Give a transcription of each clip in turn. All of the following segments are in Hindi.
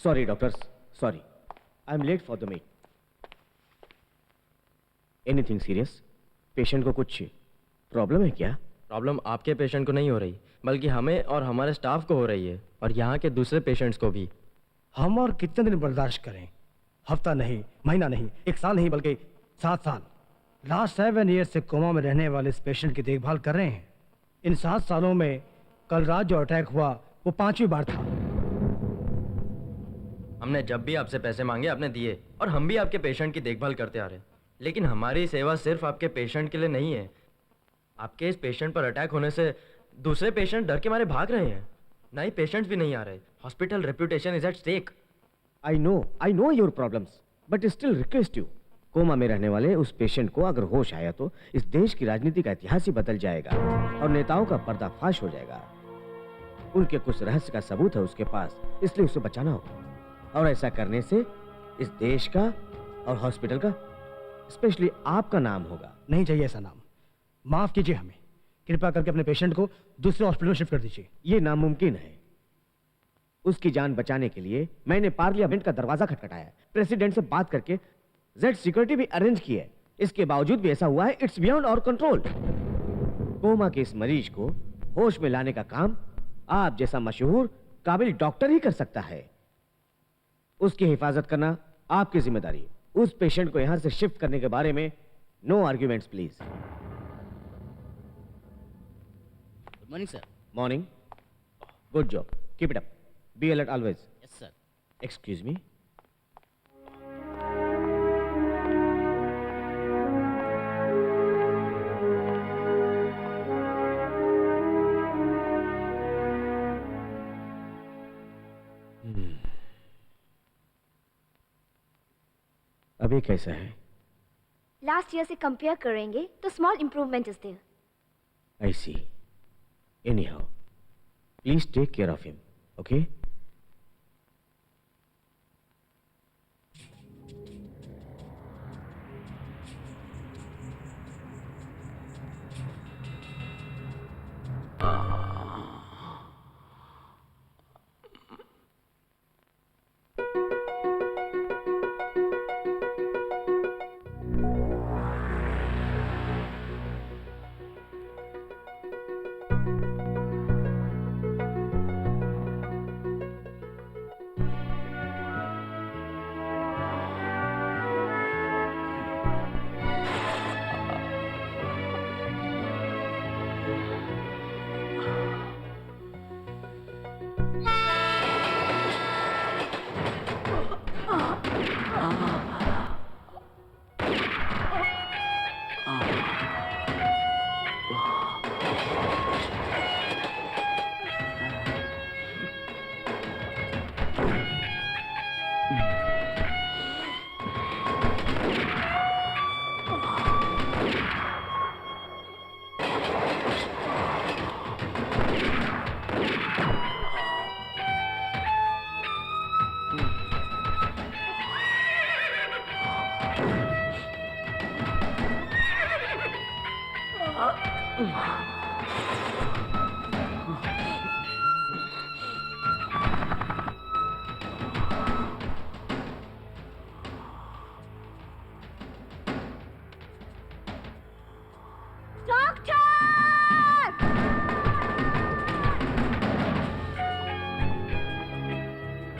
Sorry doctors, sorry, I am late for the meet. Anything serious? Patient को कुछ प्रॉब्लम है क्या? प्रॉब्लम आपके पेशेंट को नहीं हो रही, बल्कि हमें और हमारे स्टाफ को हो रही है, और यहाँ के दूसरे पेशेंट्स को भी। हम और कितने दिन बर्दाश्त करें? हफ्ता नहीं, महीना नहीं, 1 साल नहीं, बल्कि 7 साल। लास्ट 7 ईयर से कोमा में रहने वाले इस पेशेंट की देखभाल कर रहे हैं। इन 7 सालों में कल रात जो अटैक हुआ वो 5वीं बार था। हमने जब भी आपसे पैसे मांगे आपने दिए, और हम भी आपके पेशेंट की देखभाल करते आ रहे हैं। लेकिन हमारी सेवा सिर्फ आपके पेशेंट के लिए नहीं है। आपके इस पेशेंट पर अटैक होने से दूसरे पेशेंट डर के मारे भाग रहे हैं। नए पेशेंट्स भी नहीं आ रहे। Hospital reputation is at stake. I know your problems, but still request you, coma में रहने वाले उस पेशेंट को अगर होश आया तो इस देश की राजनीति का इतिहास ही बदल जाएगा और नेताओं का पर्दाफाश हो जाएगा। उनके कुछ रहस्य का सबूत है उसके पास, इसलिए उसे बचाना होगा। और ऐसा करने से इस देश का और हॉस्पिटल का, स्पेशली आपका नाम होगा। नहीं चाहिए ऐसा नाम। माफ कीजिए हमें। कृपया करके अपने पेशेंट को दूसरे हॉस्पिटल में शिफ्ट कर दीजिए। ये नामुमकिन है। उसकी जान बचाने के लिए मैंने पार्लियामेंट का दरवाजा खटखटाया, प्रेसिडेंट से बात करके जेड सिक्योरिटी भी अरेंज की है। इसके बावजूद भी ऐसा हुआ है, it's beyond our control. Coma के इस मरीज को होश में लाने का काम आप जैसा मशहूर काबिल डॉक्टर ही कर सकता है। उसकी हिफाजत करना आपकी जिम्मेदारी है। उस पेशेंट को यहां से शिफ्ट करने के बारे में no arguments please. Good morning sir. Morning. Good job, keep it up, be alert always. Yes sir. Excuse me. अभी कैसा है? लास्ट ईयर से कंपेयर करेंगे तो small improvement is there. I see. Anyhow, please take care of him, okay?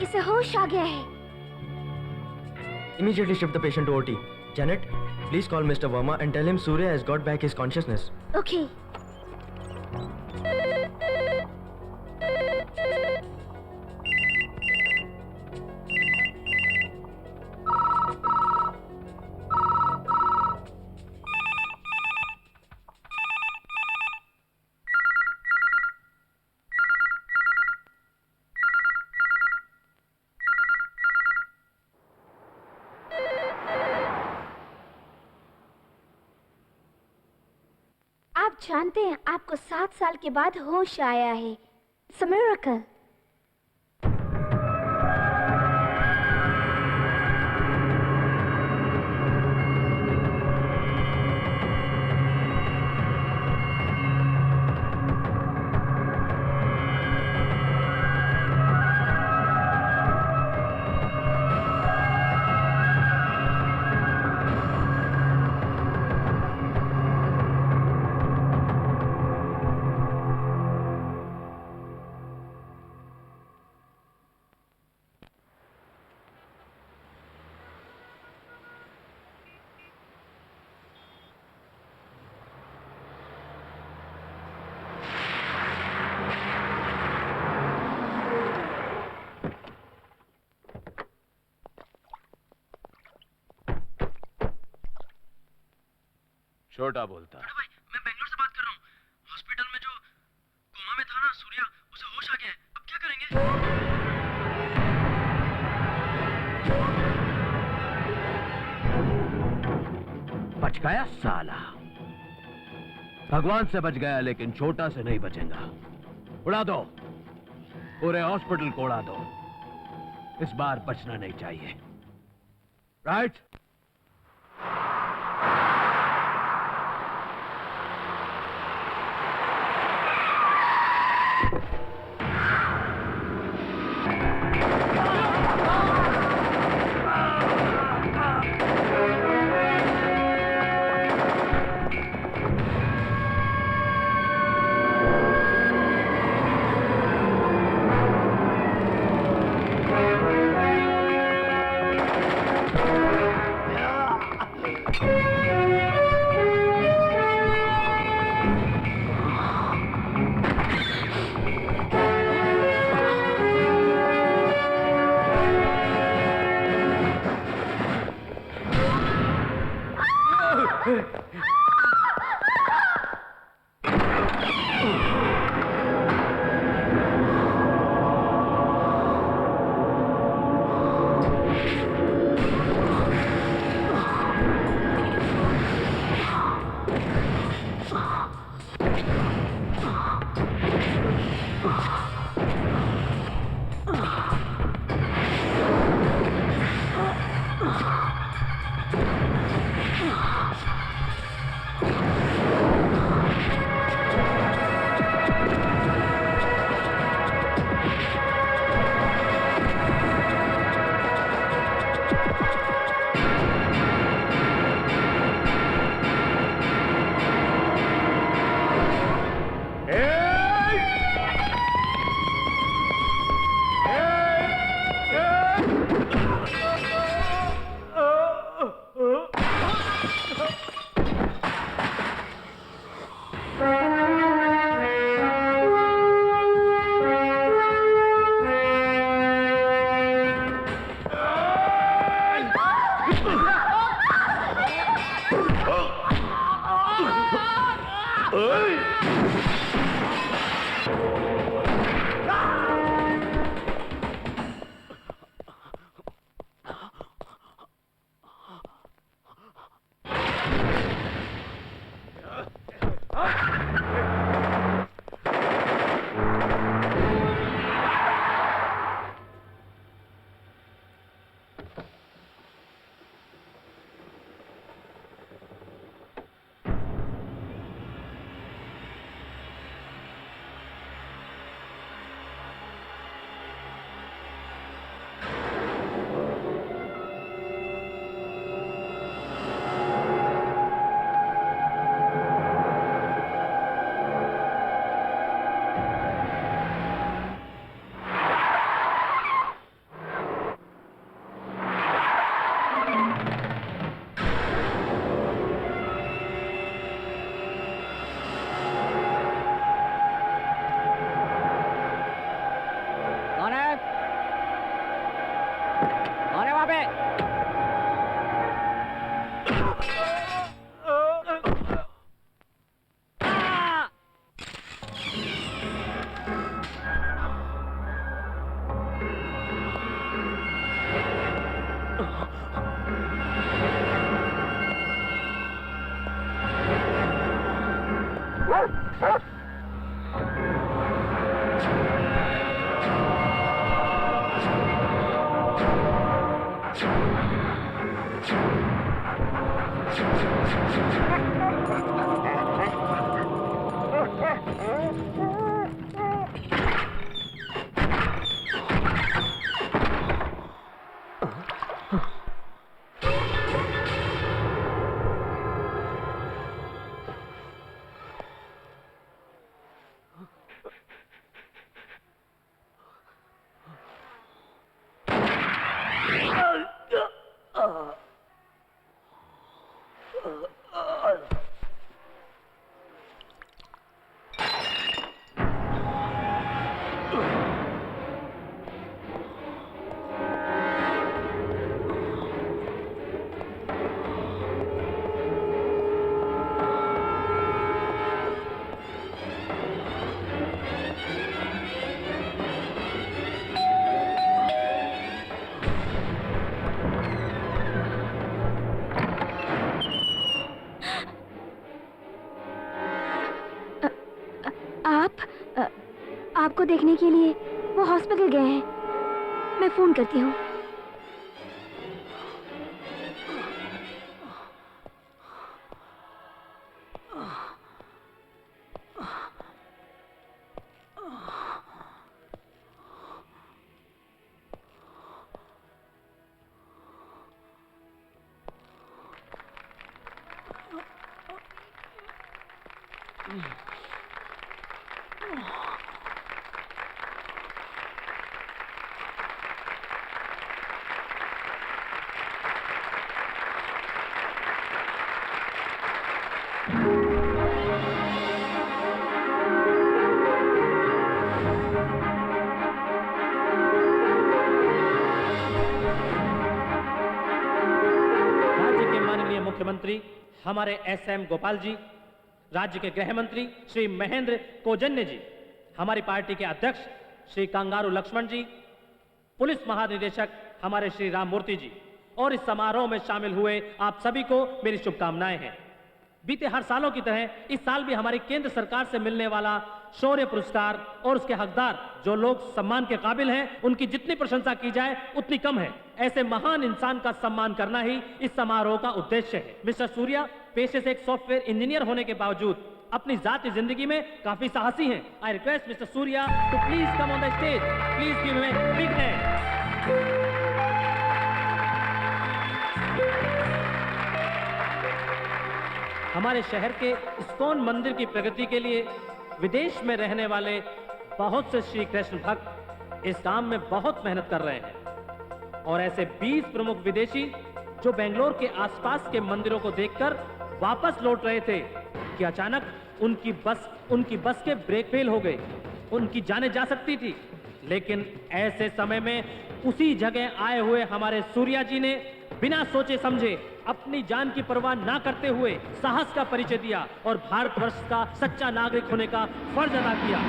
इसे होश आ गया है। Immediately shift the patient to OT. Janet, please call Mr. Verma and tell him Surya has got back his consciousness. Okay. आप जानते हैं आपको 7 साल के बाद होश आया है। It's a miracle. छोटा बोलता। बड़े भाई, मैं बेंगलोर से बात कर रहा हूँ। हॉस्पिटल में जो कोमा में था ना सूर्या, उसे होश आ गया है। अब क्या करेंगे? बच गया साला। भगवान से बच गया, लेकिन छोटा से नहीं बचेगा। उड़ा दो, पूरे हॉस्पिटल को उड़ा दो। इस बार बचना नहीं चाहिए। राइट? को देखने के लिए वो हॉस्पिटल गए हैं। मैं फोन करती हूँ। मुख्यमंत्री हमारे एसएम गोपाल जी, राज्य के गृह मंत्री श्री महेंद्र कोजन्य जी, हमारी पार्टी के अध्यक्ष श्री कंगारू लक्ष्मण जी, पुलिस महानिदेशक हमारे श्री राममूर्ति जी और इस समारोह में शामिल हुए आप सभी को मेरी शुभकामनाएं हैं। बीते हर सालों की तरह इस साल भी हमारी केंद्र सरकार से मिलने वाला शौर्य पुरस्कार और उसके हकदार जो लोग सम्मान के काबिल हैं, उनकी जितनी प्रशंसा की जाए उतनी कम है। ऐसे महान इंसान का सम्मान करना ही इस समारोह का उद्देश्य है। मिस्टर सूर्या पेशे से एक सॉफ्टवेयर इंजीनियर होने के बावजूद अपनी जाती जिंदगी में काफी साहसी हैं। I request mister Surya to please come on the stage. Please give him a big hand. हमारे शहर के इस्कॉन मंदिर की प्रगति के लिए विदेश में रहने वाले बहुत से श्री कृष्ण भक्त इस काम में बहुत मेहनत कर रहे हैं और ऐसे 20 प्रमुख विदेशी जो बेंगलोर के आसपास के मंदिरों को देखकर वापस लौट रहे थे कि अचानक उनकी बस के ब्रेक फेल हो गए। उनकी जानें जा सकती थी, लेकिन ऐसे समय में उसी जगह आए हुए हमारे सूर्या जी ने बिना सोचे समझे अपनी जान की परवाह ना करते हुए साहस का परिचय दिया और भारतवर्ष का सच्चा नागरिक होने का फर्ज अदा किया।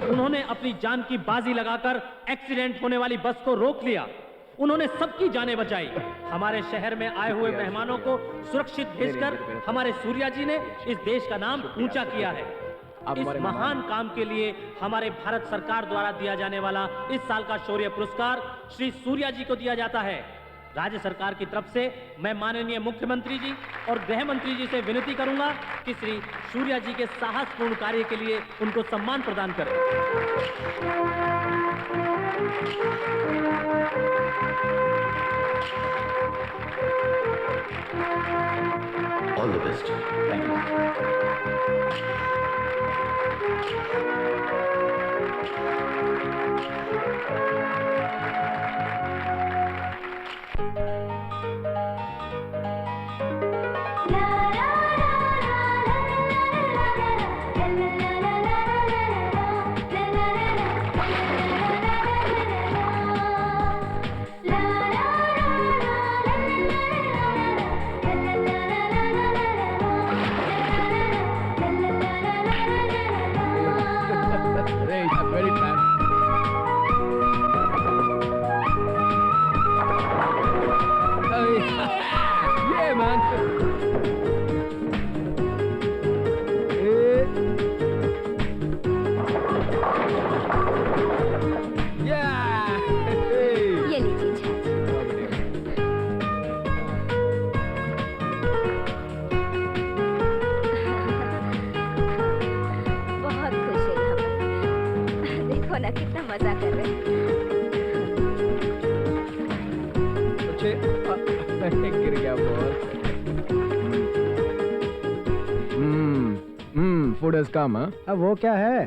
उन्होंने अपनी जान की बाजी लगाकर एक्सीडेंट होने वाली बस को रोक लिया। उन्होंने सबकी जानें बचाई। हमारे शहर में आए हुए मेहमानों को सुरक्षित भेजकर हमारे सूर्या जी ने इस देश का नाम ऊंचा किया है। इस महान काम के लिए हमारे भारत सरकार द्वारा दिया जाने वाला इस साल का शौर्य पुरस्कार श्री सूर्या जी को दिया जाता है। राज्य सरकार की तरफ से मैं माननीय मुख्यमंत्री जी और गृह मंत्री जी से विनती करूंगा कि श्री सूर्या जी के साहसपूर्ण कार्य के लिए उनको सम्मान प्रदान करें। All the best. Thank you. कितना मजा कर रहे हैं। गिर गया ball. food has come, huh? वो क्या है?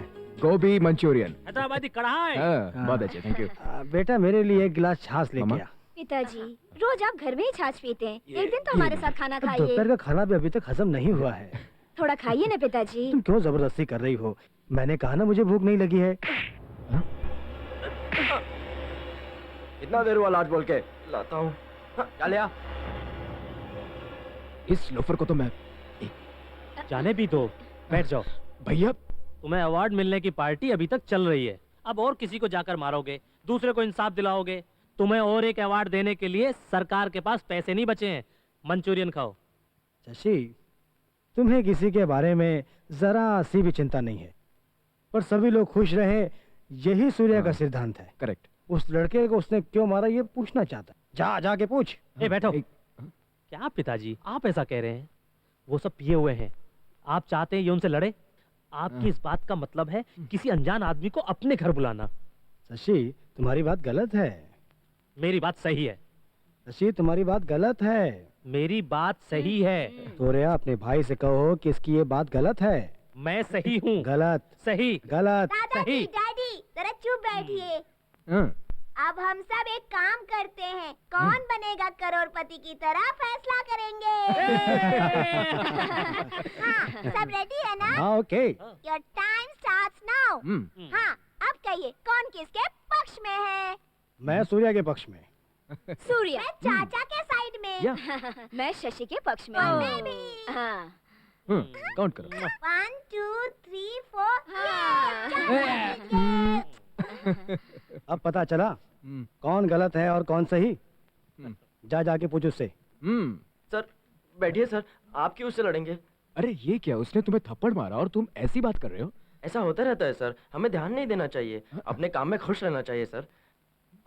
Gobi Manchurian. हैदराबादी कढ़ाई। बहुत अच्छे, thank you. बेटा मेरे लिए एक गिलास छाछ लेके मामा? आ। पिताजी, रोज आप घर में ही छाछ पीते हैं। एक दिन तो हमारे साथ खाना खाइए। दोपहर का खाना भी अभी तक हजम नहीं हुआ है। थोड़ा खाइए ना पिताजी। तुम क्यों जबरदस्ती कर रही हो? मैंने कहा ना मुझे भूख नहीं लगी है। इतना देर हुआ लाट बोल के लाता हूँ। क्या लिया? इस लोफर को तो मैं जाने भी दो, बैठ जाओ। भैया तुम्हें अवार्ड मिलने की पार्टी अभी तक चल रही है। अब और किसी को जाकर मारोगे, दूसरे को इंसाफ दिलाओगे। तुम्हें और एक अवार्ड देने के लिए सरकार के पास पैसे नहीं बचे हैं। मंचूरियन खाओ। शशि, तुम्हें किसी के बारे में जरा सी भी चिंता नहीं है, पर सभी लोग खुश रहे, यही सूर्य का सिद्धांत है। करेक्ट। उस लड़के को उसने क्यों मारा ये पूछना चाहता। जाके पूछ। ए बैठो। क्या पिताजी आप ऐसा कह रहे हैं? वो सब पिए हुए हैं। आप चाहते हैं ये उनसे लड़े? आपकी इस बात का मतलब है किसी अनजान आदमी को अपने घर बुलाना। शशि, तुम्हारी बात गलत है। मेरी बात सही है। शशि, तुम्हारी बात गलत है। मेरी बात सही है। सूर्या, अपने भाई से कहो कि इसकी ये बात गलत है। मैं सही हूँ। गलत। सही। गलत। दादाजी, सही। डैडी, जरा चुप बैठिए। हाँ, अब हम सब एक काम करते हैं। कौन बनेगा करोड़पति की तरह फैसला करेंगे। हाँ, सब रेडी है ना? हाँ, okay. Your time starts now. हाँ, अब कहिए कौन किसके पक्ष में है? मैं सूर्या के पक्ष में। सूर्य। मैं चाचा के साइड में। मैं शशि के पक्ष में। मैं भी। हाँ। काउंट करो। 1 2 3 4। अब पता चला कौन गलत है और कौन सही। जाके पूछ उससे। सर बैठिए सर, आप क्यों उससे लड़ेंगे? अरे ये क्या, उसने तुम्हें थप्पड़ मारा और तुम ऐसी बात कर रहे हो? ऐसा होता रहता है सर, हमें ध्यान नहीं देना चाहिए, अपने काम में खुश रहना चाहिए सर।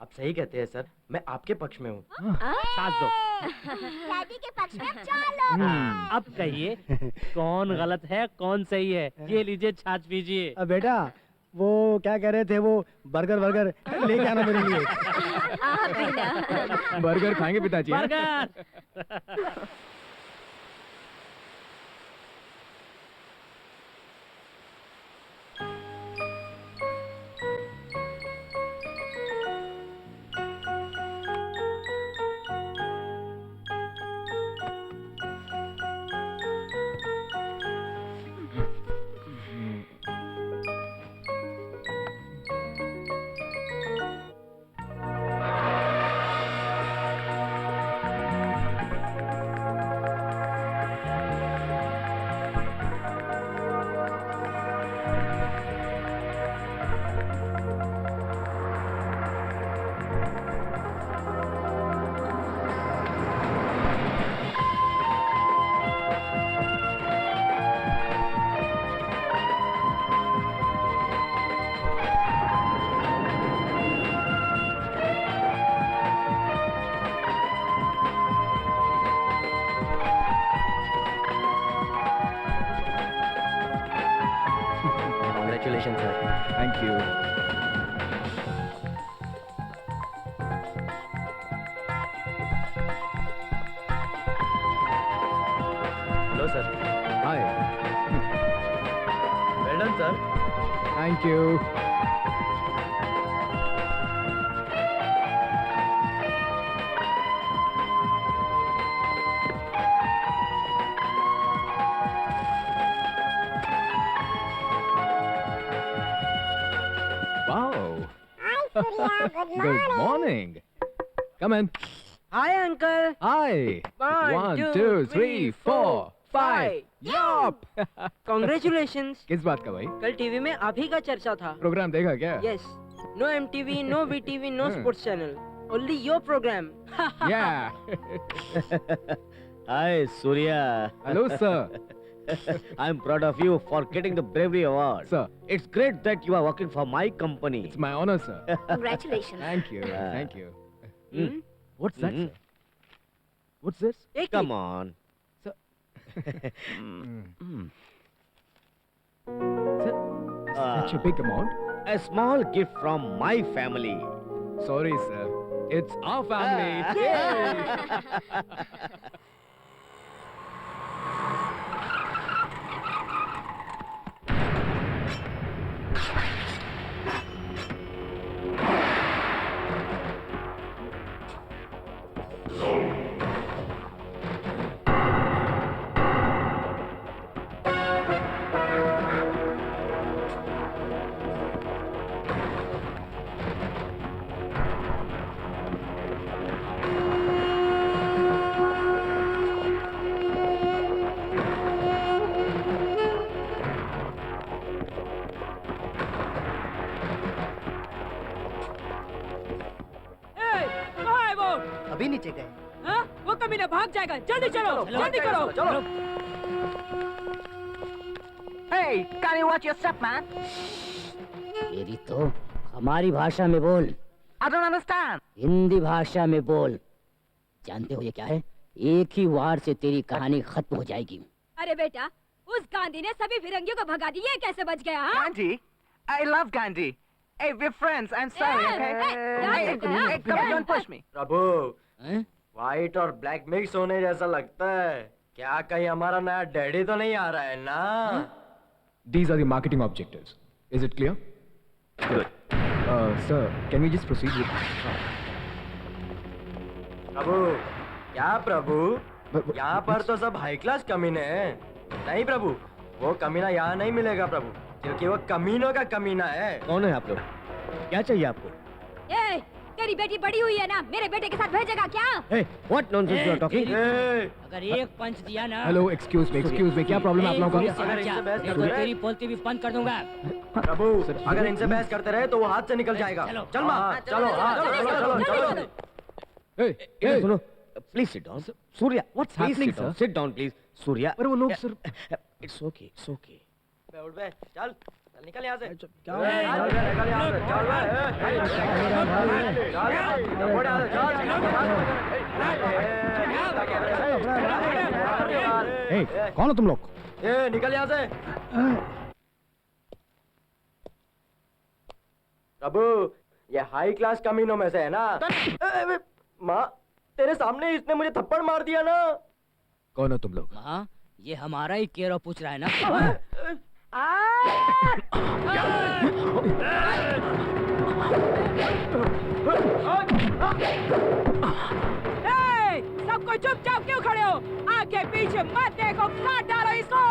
आप सही कहते हैं सर, मैं आपके पक्ष में हूँ। साथ दो। डैडी के पक्ष में चलो। अब कहिए कौन गलत है कौन सही है? ये लीजिए छाछ पीजिए। अब बेटा, वो क्या कह रहे थे, वो बर्गर लेके आना मेरे लिए। बर्गर खाएंगे पिताजी? Burger. Congratulations sir. Thank you. Hello sir. Hi. Well done sir. Thank you. Wow. Good morning. Come in. Hi, uncle. Hi. One, 1 two, 2 3 4 5. Yup. Congratulations. किस बात का भाई? कल टीवी में आप ही का चर्चा था. प्रोग्राम देखा क्या? Yes. No MTV, no VTV, no sports channel. Only your program. Yeah. Hi, Surya. Hello, sir. I'm proud of you for getting the bravery award. Sir. It's great that you are working for my company. It's my honor, sir. Congratulations. Thank you. Yeah. Thank you. Mm. What's that, Mhm. sir? What's this? एक Come on. Sir. Such a big amount? A small gift from my family. Sorry, sir. It's our family. कहाँ है वो? अभी नीचे गए। हाँ? वो कमीना भाग जाएगा, जल्दी चलो, जल्दी करो। चलो। Hey, can you watch your step, man? तेरी तो हमारी भाषा में बोल, I don't understand. हिंदी भाषा में बोल। जानते हो ये क्या है? एक ही वार से तेरी कहानी खत्म हो जाएगी। अरे बेटा, उस गांधी ने सभी फिरंगियों को भगा दिया, ये कैसे बच गया? हाँ? Gandhi? I love Gandhi. Hey, we're friends. I'm sorry, okay? Hey, come on, don't push me. प्रभु, हैं? व्हाइट और ब्लैक मिक्स होने जैसा लगता है। क्या कहीं हमारा नया डैडी तो नहीं आ रहा है ना? These are the marketing objectives. Is it clear? Good. Sir, can we just proceed with? प्रभु, क्या प्रभु? But- यहाँ पर तो सब हाई क्लास कमीने हैं। नहीं प्रभु, वो कमीना यहाँ नहीं मिलेगा प्रभु, क्योंकि वो कमीनों का कमीना है। कौन है आप लोग? क्या चाहिए आपको? ए, तेरी बेटी बड़ी हुई है ना, मेरे बेटे के साथ भेजेगा क्या? Hey, what nonsense you are talking? ए, अगर एक पंच दिया ना, Hello, excuse me, क्या प्रॉब्लम है आप लोगों अगर का? इनसे बहस देखो करोगे- तेरी बोलती भी बंद कर दूंगा। प्रभु, अगर इनसे बहस करते रहे तो वो हाथ से निकल जाएगा। चलो। चल माँ, चलो, हाँ, चलो। Hey, सुनो, please sit down. Surya, What's happening, sir? Sit down please. Surya, अरे वो लोग sir it's okay, it's okay. बे, उठ बे, चल, निकल यहाँ से। क्या चल बे, निकल यहाँ से, चल बे, कौन हो तुम लोग? ए, निकल यहाँ से। प्रभु, ये हाई क्लास कमीनों में से है ना? माँ, तेरे सामने इसने मुझे थप्पड़ मार दिया ना। कौन हो तुम लोग? हाँ, ये हमारा ही केरो पूछ रहा है ना। सबको चुपचाप क्यों खड़े हो? आगे पीछे मत देखो, काट डालो इसको।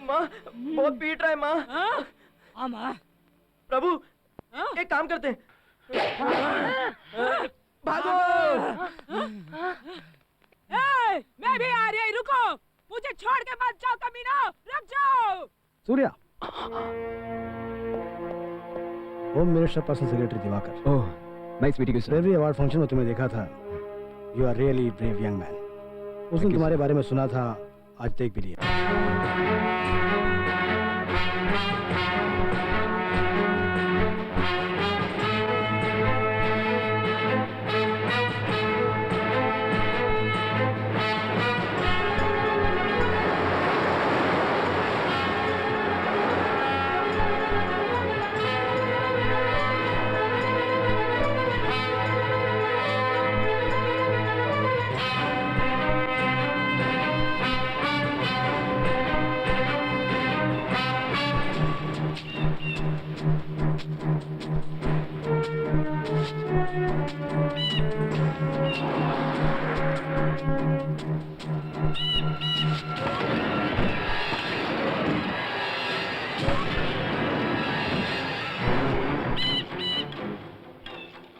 माँ, बहुत पीट रहा है माँ। हाँ माँ, प्रभु, एक काम करते हैं। भागो। मैं भी आ रही, रुको, मुझे छोड़ के मत जाओ कमीना, रुक जाओ। Surya, home minister personal secretary Diwakar. Oh, nice meeting you sir. Bravery award function में तुम्हें देखा था। You are really brave young man. उस दिन तुम्हारे बारे में सुना था, आज देख भी लिया।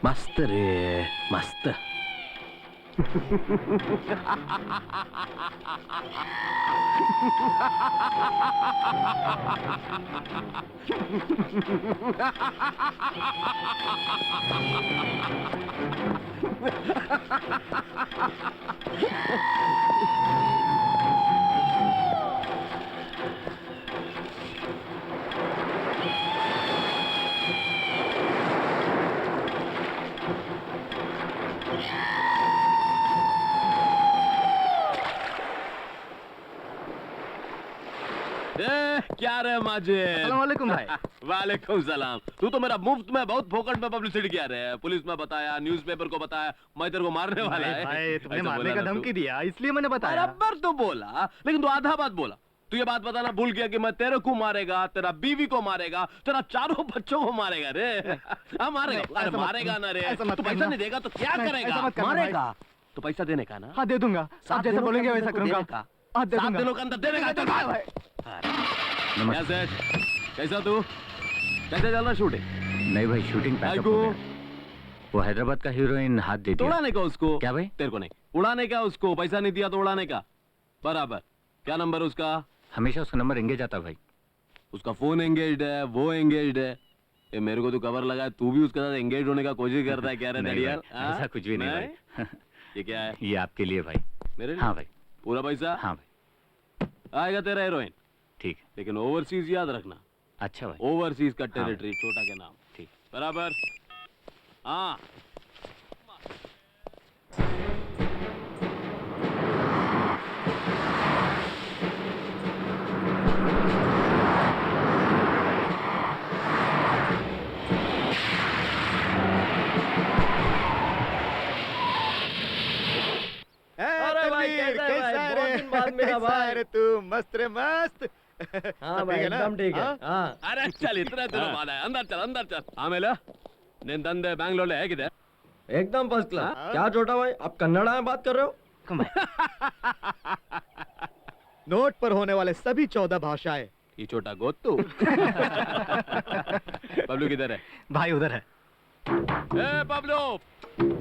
मस्त रे, मस्त। क्या रे माजे? अस्सलाम वालेकुम भाई। वालेकुम सलाम। तू तो मेरा मुफ्त में बहुत फोकट में पब्लिसिटी किया रे। पुलिस में बताया, न्यूज़पेपर को बताया, मैं तेरे को मारने वाला है। भाई तुमने ऐसा मारने बोला का ना धमकी तू। दिया इसलिए मैंने बताया। बराबर तो बोला, लेकिन तू आधा बात बोला। तू ये बात बताना भूल गया कि मैं तेरे को मारेगा, तेरा बीवी को मारेगा, तेरा चारों बच्चों को मारेगा रे। हाँ मारेगा, नहीं, अरे ऐसा मत मारेगा करना, ना रे। ऐसा मत तू पैसा करना। नहीं देगा तो क्या नहीं, करेगा? ऐसा मत करना भाई। मारेगा तो पैसा देने का ना? हाँ दे दूंगा। आप जैसे बोलेंगे वैसा करूंगा। हाँ दे 7 दूंगा। दिनों के अंदर देने का। चल भाई। क्या सेठ? कैसा तू? कैसे चल रहा शूटिंग? नहीं भाई, शूटिंग पैकअप को हो गया। वो हैदराबाद का हीरोइन हाथ दे दिया। उड़ाने का उसको। क्या भाई? तेरे को नहीं उड़ाने का, उसको पैसा नहीं दिया तो उड़ाने का। बराबर। क्या नंबर उसका? हमेशा उसका नंबर एंगेज आता भाई। उसका फोन एंगेज्ड है, वो एंगेज्ड है। ये मेरे को तो कवर लगा है, तू भी उसके साथ एंगेज होने का कोशिश करता है। क्या रे नहीं दड़िया? भाई, ऐसा कुछ भी नहीं भाई। ये क्या है? ये आपके लिए भाई। मेरे लिए? हाँ भाई। पूरा पैसा? हाँ भाई। आएगा तेरा हीरोइन। ठीक। लेकिन ओवरसीज याद रखना। अच्छा भाई। ओवरसीज का हाँ। टेरिटरी, छोटा के नाम। ठीक। बराबर। हाँ। अरे भाई कैसा है रे? बहुत दिन बाद मिला भाई। अरे तू मस्त रे मस्त। हाँ भाई एकदम ठीक है। हाँ अरे चल इतना दिनों बाद है। अंदर चल, अंदर चल। ಆಮೇಲೆ ನಿನ್ ತಂದೆ ಬ್ಯಾಂಗ್ಳೂರ್ ಹೇಗಿದೆ? एकदम फर्स्ट क्लास। क्या छोटा भाई, आप कन्नड़ा में बात कर रहे हो? नोट पर होने वाले सभी 14 भाषाएं। ये छोटा गोतू। पब्लू किधर है? भाई उधर है। ए पब्लू,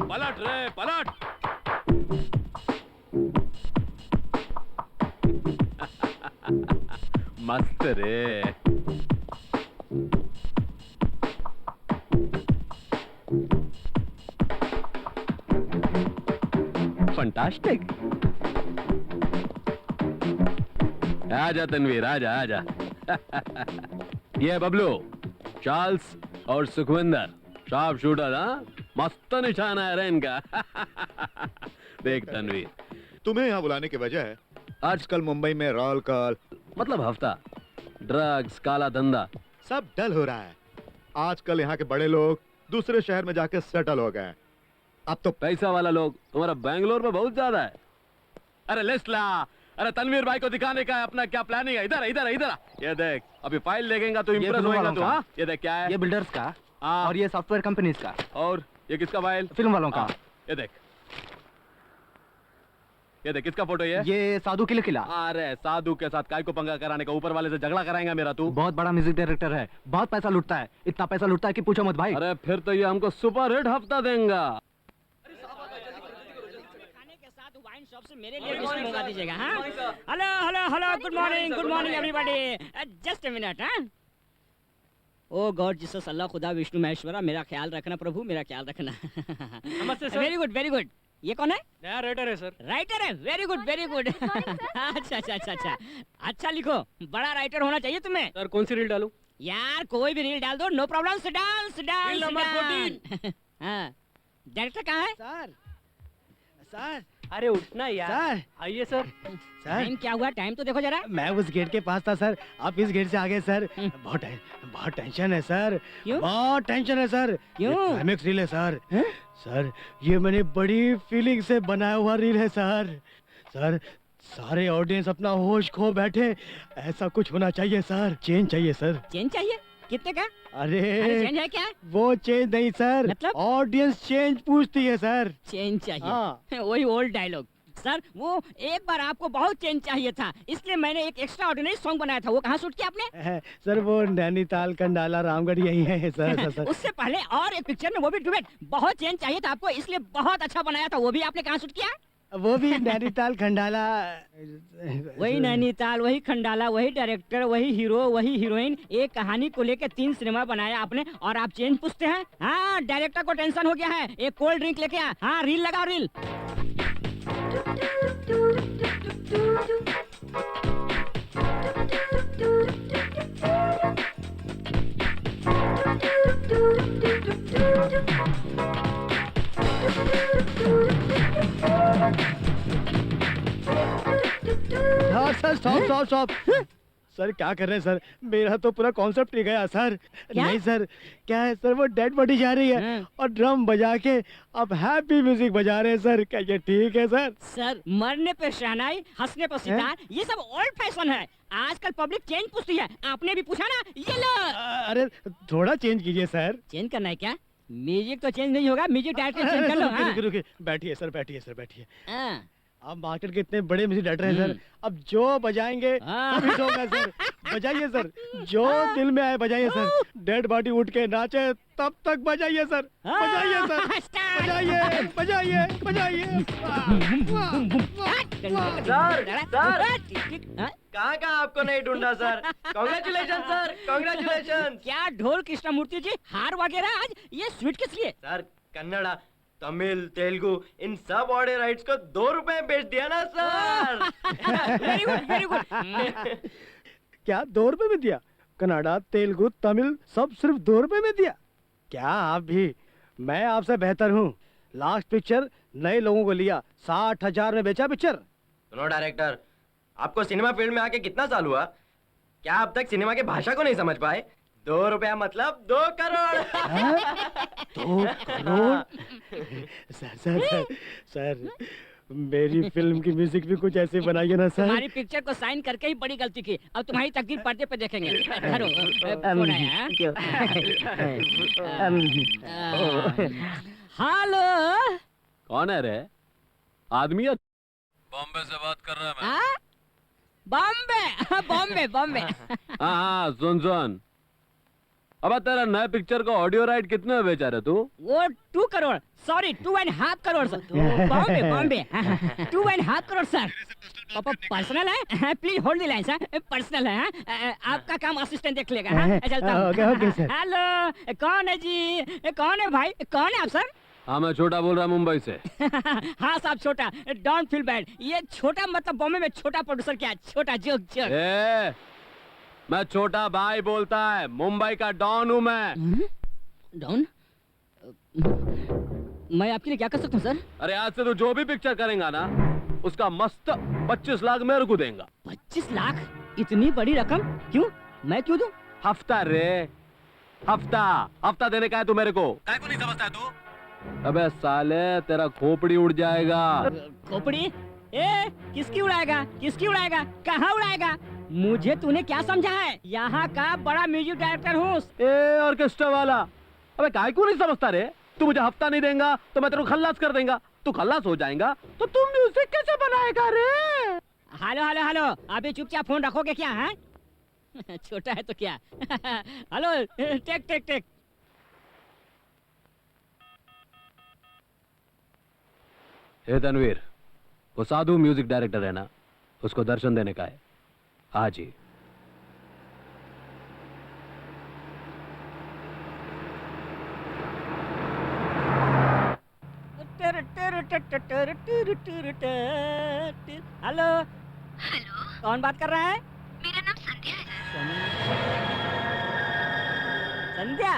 पलट रे पलट। मस्त रे। फंटास्टिक। आजा तनवीर, आजा आजा। ये बबलू, चार्ल्स और सुखविंदर, शार्प शूटर। हाँ मस्त निशाना है रे इनका। देख तनवीर, तुम्हें यहाँ बुलाने की वजह है आजकल मुंबई में रॉल कॉल मतलब हफ्ता, ड्रग्स, काला धंधा सब डल हो रहा है। आजकल यहाँ के बड़े लोग दूसरे शहर में जाके सेटल हो गए हैं। अब तो पैसा वाला लोग तुम्हारा बैंगलोर में बहुत ज्यादा है। अरे लिस्ट ला। अरे तनवीर भाई को दिखाने का है अपना क्या प्लानिंग है। इधर इधर इधर। ये देख, अभी फाइल देखेगा तो इम्प्रेस होएगा तू। हाँ ये देख क्या है। ये बिल्डर्स का और ये सॉफ्टवेयर कंपनीज का। और ये किसका फाइल? फिल्म वालों का। ये देख, ये देख किसका फोटो ये साधु के लिए किला। अरे साधु के साथ काय को पंगा कराने का? ऊपर वाले से झगड़ा कराएगा मेरा तू? बहुत बड़ा म्यूजिक डायरेक्टर है, बहुत पैसा लूटता है। इतना पैसा लूटता है कि पूछो मत भाई। अरे फिर तो ये हमको सुपर हिट हफ्ता देगा। शॉप से मेरे लिए बिस्किट मंगा दीजिएगा। हाँ hello hello hello, good morning everybody. Just a minute. हाँ ओ गॉड जीसस, अल्लाह खुदा विष्णु महेश्वरा, मेरा ख्याल रखना प्रभु, मेरा ख्याल रखना। नमस्ते sir. Very good very good. ये कौन है? नया राइटर है सर। राइटर है? Very good very good. अच्छा अच्छा अच्छा अच्छा अच्छा लिखो, बड़ा राइटर होना चाहिए तुम्हें। सर कौन सी रील डालूं? यार कोई भी रील डाल दो, no problem. Sit down sit down. Reel number 14। हाँ डायरेक्टर कहाँ है? सर सर अरे उठना यार। सर आइए सर। टाइम क्या हुआ? टाइम तो देखो जरा। मैं उस गेट के पास था सर, आप इस गेट से आगे सर। बहुत टेंशन है सर। क्यों? बहुत टेंशन है सर। क्यों? क्लाइमेक्स रील है सर। सर ये मैंने बड़ी फीलिंग से बनाया हुआ रील है सर। सर सारे ऑडियंस अपना होश खो बैठे, ऐसा कुछ होना चाहिए सर। चेंज चाहिए सर। चेंज चाहिए? कितने का? अरे चेंज है क्या? वो चेंज नहीं सर, मतलब? ऑडियंस चेंज पूछती है सर। चेंज चाहिए? हाँ। वही ओल्ड डायलॉग। सर वो एक बार आपको बहुत चेंज चाहिए था, इसलिए मैंने एक एक्स्ट्रा ऑर्डिनरी सॉन्ग बनाया था। वो कहाँ शूट किया आपने? सर वो नैनीताल, कंडाला, रामगढ़ यही है सर। सर उससे पहले और एक पिक्चर में, वो भी डुएट। बहुत चेंज चाहिए था आपको, इसलिए बहुत अच्छा बनाया था। वो भी आपने कहाँ शूट किया? वो भी नैनीताल, खंडाला। वही नैनीताल, वही खंडाला, वही डायरेक्टर, वही हीरो, वही हीरोइन। एक कहानी को लेकर 3 सिनेमा बनाया आपने और आप चेंज पूछते हैं? हाँ डायरेक्टर को टेंशन हो गया है। एक कोल्ड ड्रिंक लेके आ। हाँ रील लगाओ reel. Sir stop stop stop. Sir क्या कर रहे हैं सर, मेरा तो पूरा कॉन्सेप्ट ही गया सर। क्या? नहीं सर, क्या है सर, वो डेड बॉडी जा रही है और ड्रम बजा के अब हैप्पी म्यूजिक बजा रहे हैं सर, क्या ये ठीक है सर? सर मरने पे शहनाई, हंसने पे सितार, ये सब ओल्ड फैशन है। आजकल पब्लिक चेंज पूछती है, आपने भी पूछा ना, ये लो। अरे थोड़ा चेंज कीजिए सर। चेंज करना है क्या? म्यूजिक तो चेंज नहीं होगा, म्यूजिक डायरेक्टर चेंज कर लो। हाँ। रुकिए रुकिए, बैठिए सर, बैठिए सर, बैठिए। हाँ। आप मार्केट के इतने बड़े म्यूजिक डायरेक्टर हैं सर, अब जो बजाएंगे सब हिट होगा सर। बजाइए सर, जो दिल में आए बजाइए सर। डेड बॉडी उठ के नाचे तब तक बजाइए सर, बजाइए सर, बजाइए बजाइए बजाइए। सर कहाँ आपको नहीं ढूंढा सर। Congratulation sir, congratulation. क्या ढोल कृष्णमूर्ति जी, हार वगैरह आज ये स्वीट किस लिए? सर कन्नड़ा, तमिल, तेलुगु इन सब ऑडियो राइट्स को 2 रुपए में बेच दिया ना sir. Very good very good. क्या 2 रुपए में दिया? कन्नड़ा, तेलुगु, तमिल सब सिर्फ 2 रुपए में दिया? क्या आप भी, मैं आपसे बेहतर हूँ। लास्ट पिक्चर नए लोगों को लिया, 60,000 में बेचा पिक्चर। सुनो डायरेक्टर, आपको सिनेमा फील्ड में आके कितना साल हुआ? क्या अब तक सिनेमा के भाषा को नहीं समझ पाए? 2 रुपया मतलब 2 crore. 2 crore? Sir sir sir sir, मेरी फिल्म की म्यूजिक भी कुछ ऐसे बनाइए ना सर। तुम्हारी पिक्चर को साइन करके ही बड़ी गलती की, अब तुम्हारी तकदीर पर्दे पे देखेंगे। धरो, फोन आया, हेलो। कौन है रे? आदमी है? बॉम्बे से बात कर रहा है मैं। बॉम्बे बॉम्बे बॉम्बे। हाँ सुन। अब तेरा नए पिक्चर का ऑडियो राइट कितने में बेचा रहे तू? वो 2 crore, sorry 2.5 crore sir. Bombay Bombay 2.5 crore sir. पापा पर्सनल है, please hold the line sir, personal है। आपका काम असिस्टेंट देख लेगा। हाँ चलता हूँ। हेलो, कौन है जी? कौन है भाई, कौन है आप सर? हाँ मैं छोटा बोल रहा मुंबई से। हाँ साहब छोटा, डोंट फील बैड। ये छोटा मतलब बॉम्बे में छोटा प्रोड्यूसर क्या? छोटा जोक। मैं छोटा भाई बोलता है, मुंबई का डॉन हूँ मैं। डॉन? मैं आपके लिए क्या कर सकता हूँ सर? अरे आज से तो जो भी पिक्चर करेगा ना, उसका मस्त 25 लाख मेरे को देगा। 25 लाख? इतनी बड़ी रकम? क्यों, मैं क्यों दूं? हफ्ता रे, हफ्ता देने का है तू मेरे को। काय को नहीं समझता है तू? अबे साले तेरा खोपड़ी उड़ जाएगा। खोपड़ी? ए, किसकी उड़ाएगा, किसकी उड़ाएगा, कहाँ उड़ाएगा? मुझे तूने क्या समझा है? यहाँ का बड़ा म्यूजिक डायरेक्टर हूँ। ए ऑर्केस्ट्रा वाला, अबे काय को नहीं समझता रे? तू मुझे हफ्ता नहीं देगा तो मैं तेरे को खल्लास कर देगा। तू खल्लास हो जाएगा तो तुम म्यूजिक कैसे बनाएगा रे? हेलो हेलो हेलो, अभी चुपचाप फोन रखोगे क्या? है छोटा है तो क्या। Hello, take take take. Hey Tanvir, वो साधु म्यूजिक डायरेक्टर है ना, उसको दर्शन देने का है आज ही। हेलो हेलो, कौन बात कर रहा है? मेरा नाम संध्या है। संध्या?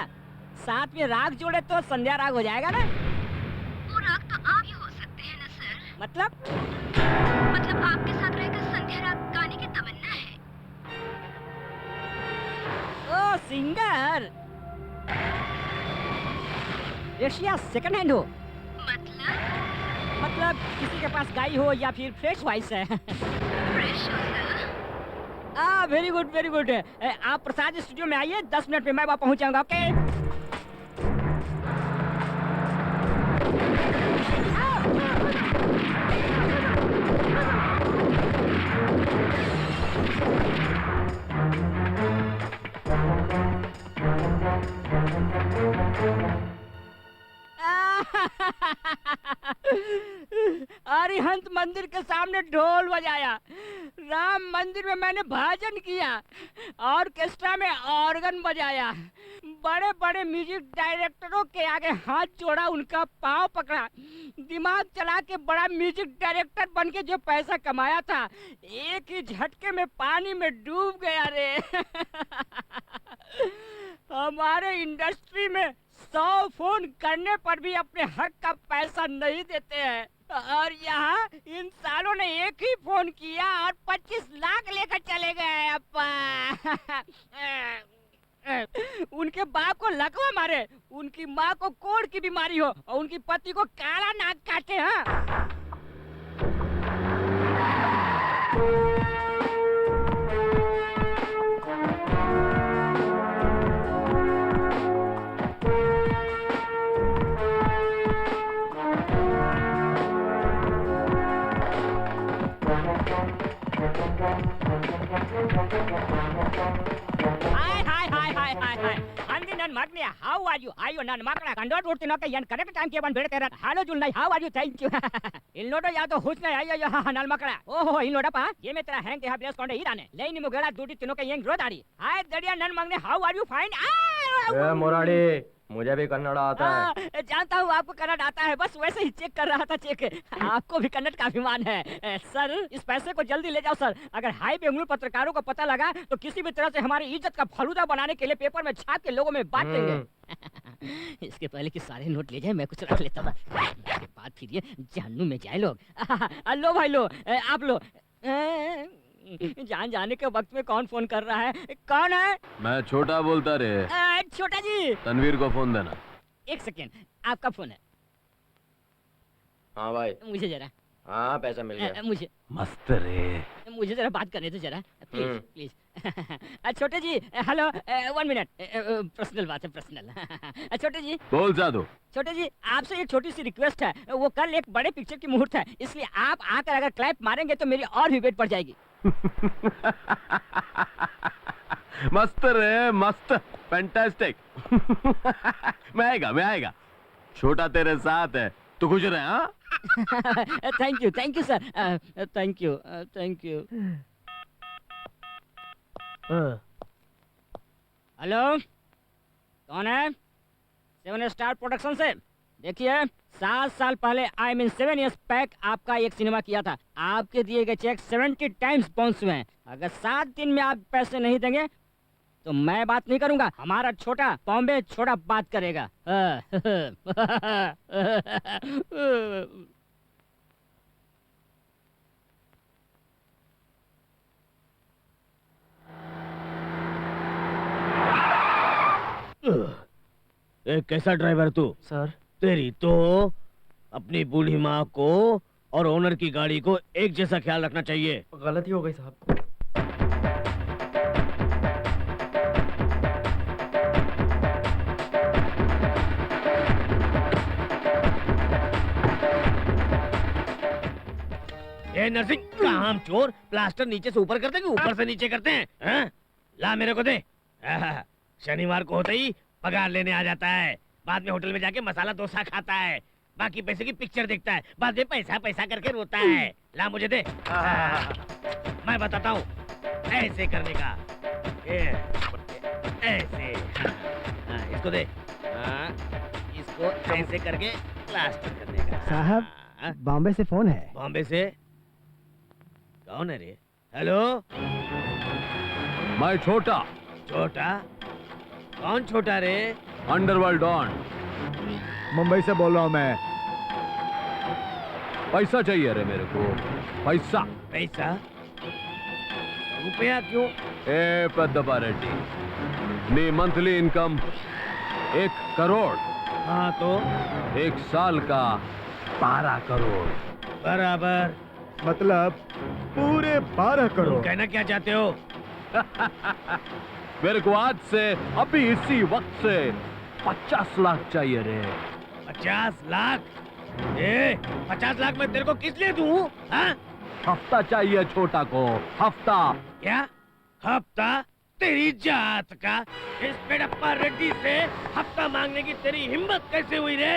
साथ में राग जोड़े तो संध्या राग हो जाएगा ना? वो राग तो आप ही हो सकते हैं ना सर। मतलब आपके साथ रहकर संध्या राग गाने की तमन्ना है। ओ सिंगर, रशिया सेकंड हैंड हो? मतलब किसी के पास गाई हो या फिर फ्रेश वॉइस है? फ्रेश हो sir. Very good very good. आप प्रसाद स्टूडियो में आइए, 10 मिनट में मैं वहाँ पहुँच जाऊंगा। ओके? अरिहंत मंदिर के सामने ढोल बजाया, राम मंदिर में मैंने भजन किया, ऑर्केस्ट्रा में ऑर्गन बजाया, बड़े बड़े म्यूजिक डायरेक्टरों के आगे हाथ जोड़ा, उनका पांव पकड़ा, दिमाग चला के बड़ा म्यूजिक डायरेक्टर बन के जो पैसा कमाया था, एक ही झटके में पानी में डूब गया रे। हमारे इंडस्ट्री में 100 फोन करने पर भी अपने हक का पैसा नहीं देते हैं। और यहाँ इन सालों ने एक ही फोन किया और 25 लाख लेकर चले गए अप्पा। उनके बाप को लकवा मारे, उनकी माँ को कोढ़ की बीमारी हो और उनकी पति को काला नाक काटे। हाँ Magnia, how are you? Are you nan makna? Kandor urti no ke yan correct time ke ban bede tera. Hello Julnai, how are you? Thank you. In lodo ya to husna ayo yo nan makna. Oh in loda pa. Ye me tera hang ke ha place konde irane. Leini mugala duty tino ke yang rodari. Hi dadiya nan magne, how are you? Fine. ए मोराड़ी, मुझे भी कन्नड़ आता है। जानता हूँ आपको कन्नड़ आता है, बस वैसे ही चेक कर रहा था चेक। आपको भी कन्नड़ का अभिमान है। सर इस पैसे को जल्दी ले जाओ सर। अगर हाई बेंगलुरु पत्रकारों को पता लगा तो किसी भी तरह से हमारी इज्जत का फलूदा बनाने के लिए पेपर में छाप के लोगों में बांट देंगे। इसके पहले कि सारे नोट ले जाए मैं कुछ रख लेता था। इसके बाद फिर ये जहन्नुम में जाए लोग। लो भाई लो, आप लो। जान जाने के वक्त में कौन फोन कर रहा है? कौन है? मैं छोटा बोलता रे। छोटा जी, तनवीर को फोन देना। एक सेकेंड, आपका फोन है? हाँ भाई। मुझे जरा। हाँ पैसा मिल गया। मुझे मस्त रे। मुझे जरा बात करने दो जरा, प्लीज प्लीज। छोटे जी, हेलो, 1 मिनट, पर्सनल बात है, पर्सनल। छोटे जी। बोल जादू। छोटे जी, आपसे एक छोटी सी रिक्वेस्ट है। वो कल एक बड़े पिक्चर की मुहूर्त है, इसलिए आप आकर अगर क्लैप मारेंगे तो मेरी और भी वेट बढ़ जाएगी। मस्त रे, मस्त, फैंटास्टिक। मैं आएगा। छोटा तेरे साथ है, तू खुश रहे। हाँ thank you sir, thank you. Hello, कौन है? 7 स्टार प्रोडक्शन से। देखिए 7 साल पहले, आई मीन 7 years बैक आपका एक सिनेमा किया था। आपके दिए गए चेक 70 टाइम्स बाउंस हुए हैं। अगर 7 दिन में आप पैसे नहीं देंगे तो मैं बात नहीं करूंगा, हमारा छोटा बॉम्बे छोटा बात करेगा। एक कैसा ड्राइवर तू? सर तेरी तो अपनी बूढ़ी माँ को और ओनर की गाड़ी को एक जैसा ख्याल रखना चाहिए। गलती हो गई साहब। ए नरसिंह, काम चोर, प्लास्टर नीचे से ऊपर करते हैं कि ऊपर से नीचे करते हैं? हाँ? ला मेरे को दे। शनिवार को होते ही पगार लेने आ जाता है, बाद में होटल में जाके मसाला डोसा खाता है, बाकी पैसे की पिक्चर देखता है, बाद में पैसा पैसा करके रोता है। ला मुझे दे। मैं बताता हूँ ऐसे करने का। ऐसे। इसको दे। इसको ऐसे करके प्लास्टर करने का। साहब बॉम्बे से फोन है। बॉम्बे से? कौन है रे? हेलो, मैं छोटा। छोटा? कौन छोटा रे? Underworld don. मुंबई से बोल रहा हूँ मैं। पैसा चाहिए रे मेरे को, पैसा। पैसा? रुपया क्यों? ए पेद्दप्पा रेड्डी, नी मंथली इनकम 1 करोड़। हाँ तो 1 साल का 12 करोड़ बराबर। मतलब पूरे 12 करोड़। कहना क्या चाहते हो? मेरे को आज से, अभी इसी वक्त से 50 लाख चाहिए रे। 50 लाख? 50 लाख मैं तेरे को किस लिए दूं? हाँ? हफ्ता चाहिए छोटा को, हफ्ता। क्या हफ्ता? तेरी जात का इस पेडप्पा रेड्डी से हफ्ता मांगने की तेरी हिम्मत कैसे हुई रे?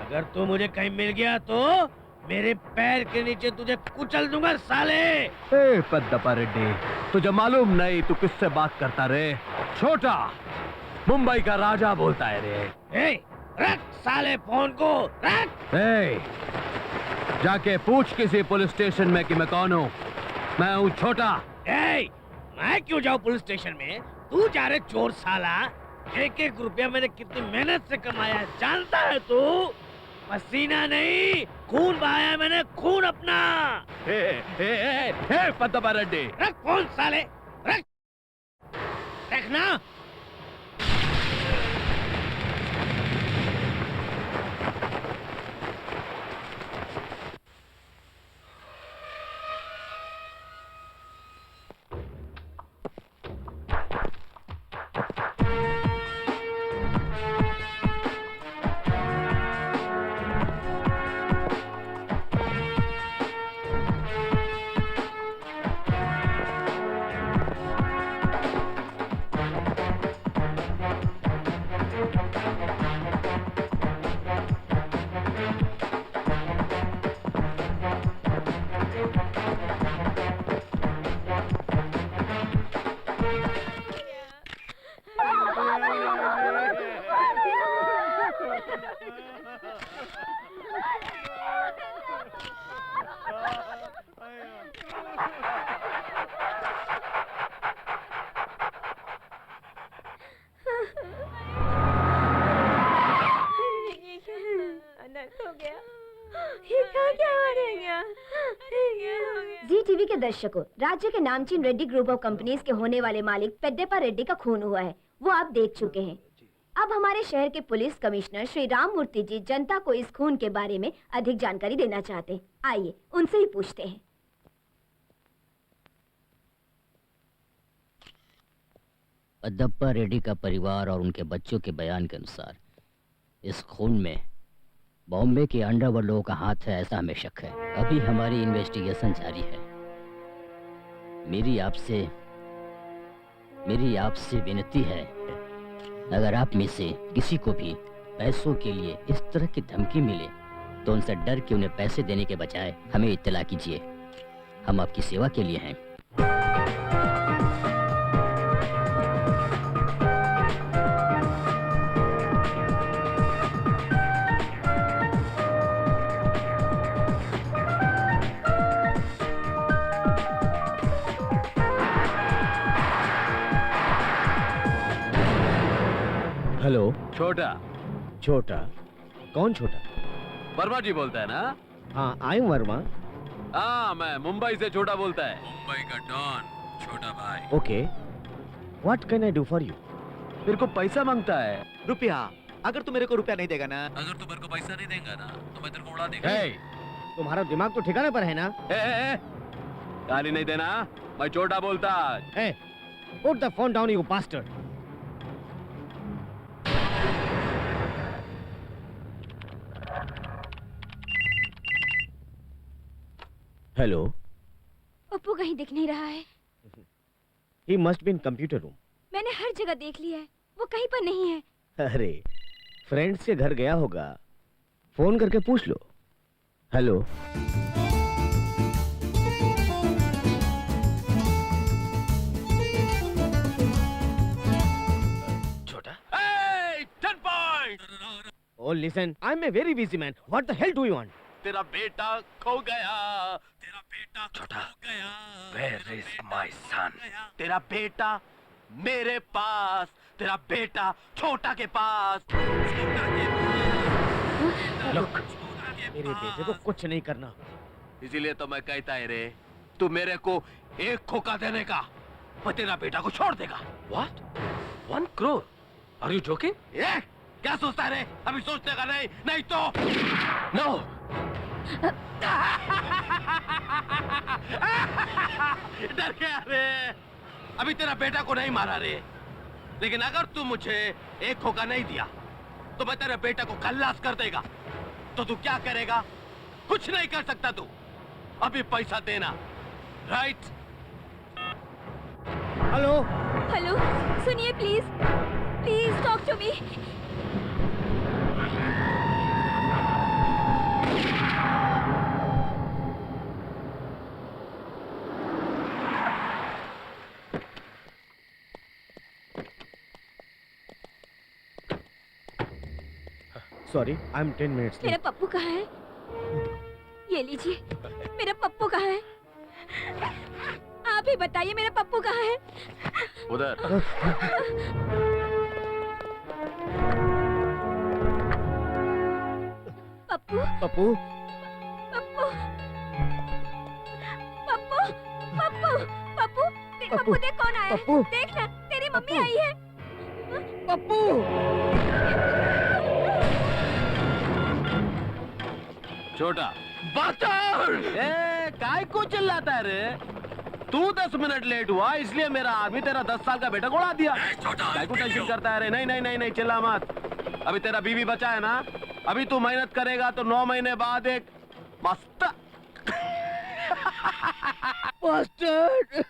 अगर तू मुझे कहीं मिल गया तो मेरे पैर के नीचे तुझे कुचल दूंगा साले। ए पेद्दप्पा रेड्डी, तुझे मालूम नहीं तू किससे बात करता रे? छोटा मुंबई का राजा बोलता है रे। रख साले फोन को, रख। जाके पूछ किसी पुलिस स्टेशन में कि मैं कौन हूँ। मैं हूँ छोटा। मैं क्यों जाऊँ पुलिस स्टेशन में? तू जा रे चोर साला। 1-1 रुपया मैंने कितनी मेहनत से कमाया जानता है तू? पसीना नहीं खून बहाया है मैंने, खून अपना। हे पद्मा रेड्डी, रख कौन साले, रख रखना। जी टीवी के दर्शकों, राज्य के नामचीन रेड्डी ग्रुप ऑफ कंपनीज के होने वाले मालिक पेड्डेपा रेड्डी का खून हुआ है, वो आप देख चुके हैं। अब हमारे शहर के पुलिस कमिश्नर श्री राम मूर्ति जी जनता को इस खून के बारे में अधिक जानकारी देना चाहते हैं। आइए उनसे ही पूछते हैं। पेड्डेपा रेड्डी का परिवार और उनके बच्चों के बयान के अनुसार इस खून में बॉम्बे के अंडरवर्ल्ड लोगों का हाथ है, ऐसा हमें शक है। अभी हमारी इन्वेस्टिगेशन जारी है। मेरी आपसे विनती है, अगर आप में से किसी को भी पैसों के लिए इस तरह की धमकी मिले तो उनसे डर के उन्हें पैसे देने के बजाय हमें इत्तला कीजिए। हम आपकी सेवा के लिए हैं। हेलो। छोटा। छोटा? कौन छोटा? वर्मा जी बोलता है ना? हाँ, आई हूँ वर्मा। हाँ, मैं मुंबई से छोटा बोलता है। मुंबई का डॉन छोटा भाई। Okay, what can I do for you? मेरे को पैसा मांगता है। रुपया? अगर तू मेरे को रुपया नहीं देगा ना, अगर तू मेरे को पैसा नहीं देगा ना, तो मैं तेरे को उड़ा देगा। तुम्हारा दिमाग तो ठिकाने पर है ना? गाली नहीं देना, मैं छोटा बोलता। Put the phone down you bastard. Hello. Pappu कहीं दिख नहीं रहा है। He must be in computer room. मैंने हर जगह देख लिया है, वो कहीं पर नहीं है। अरे, फ्रेंड्स के घर गया होगा, फोन करके पूछ लो। हेलो। छोटा। Hey, 10 points. Oh, listen, I'm a very busy man. What the hell do you want? तेरा बेटा खो गया। तेरा बेटा छोटा खो गया। Where is my son? तेरा बेटा मेरे पास। तेरा बेटा छोटा के पास। Look, मेरे बेटे को कुछ नहीं करना। इसीलिए तो मैं कहता है रे, तू मेरे को एक खोखा देने का, मैं तेरा बेटा को छोड़ देगा। What? 1 crore? Are you joking? क्या सोचता है रे? अभी सोचने का नहीं, नहीं तो No! डर गया रे। अभी तेरा बेटा को नहीं मारा रे, लेकिन अगर तू मुझे एक खोखा नहीं दिया तो मैं तेरे बेटा को खल्लास कर देगा। तो तू क्या करेगा? कुछ नहीं कर सकता तू। अभी पैसा देना, राइट? हेलो। हेलो, सुनिए please, please talk to me. Sorry, I am 10 minutes मेरा पप्पू कहाँ है? ये लीजिए, मेरा पप्पू कहाँ है? आप ही बताइए, मेरा पप्पू कहाँ है? उधर। पप्पू? पप्पू? पप्पू पप्पू पप्पू देख कौन आया है। देख ना तेरी मम्मी आई है। पप्पू छोटा बास्टर्ड! काय को चिल्लाता है रे? तू 10 मिनट लेट हुआ इसलिए मेरा आदमी तेरा 10 साल का बेटा को उड़ा दिया। काय को टेंशन करता है रे? नहीं नहीं नहीं नहीं चिल्ला मत। अभी तेरा बीवी बचा है ना, अभी तू मेहनत करेगा तो 9 महीने बाद एक मस्त बास्टर्ड।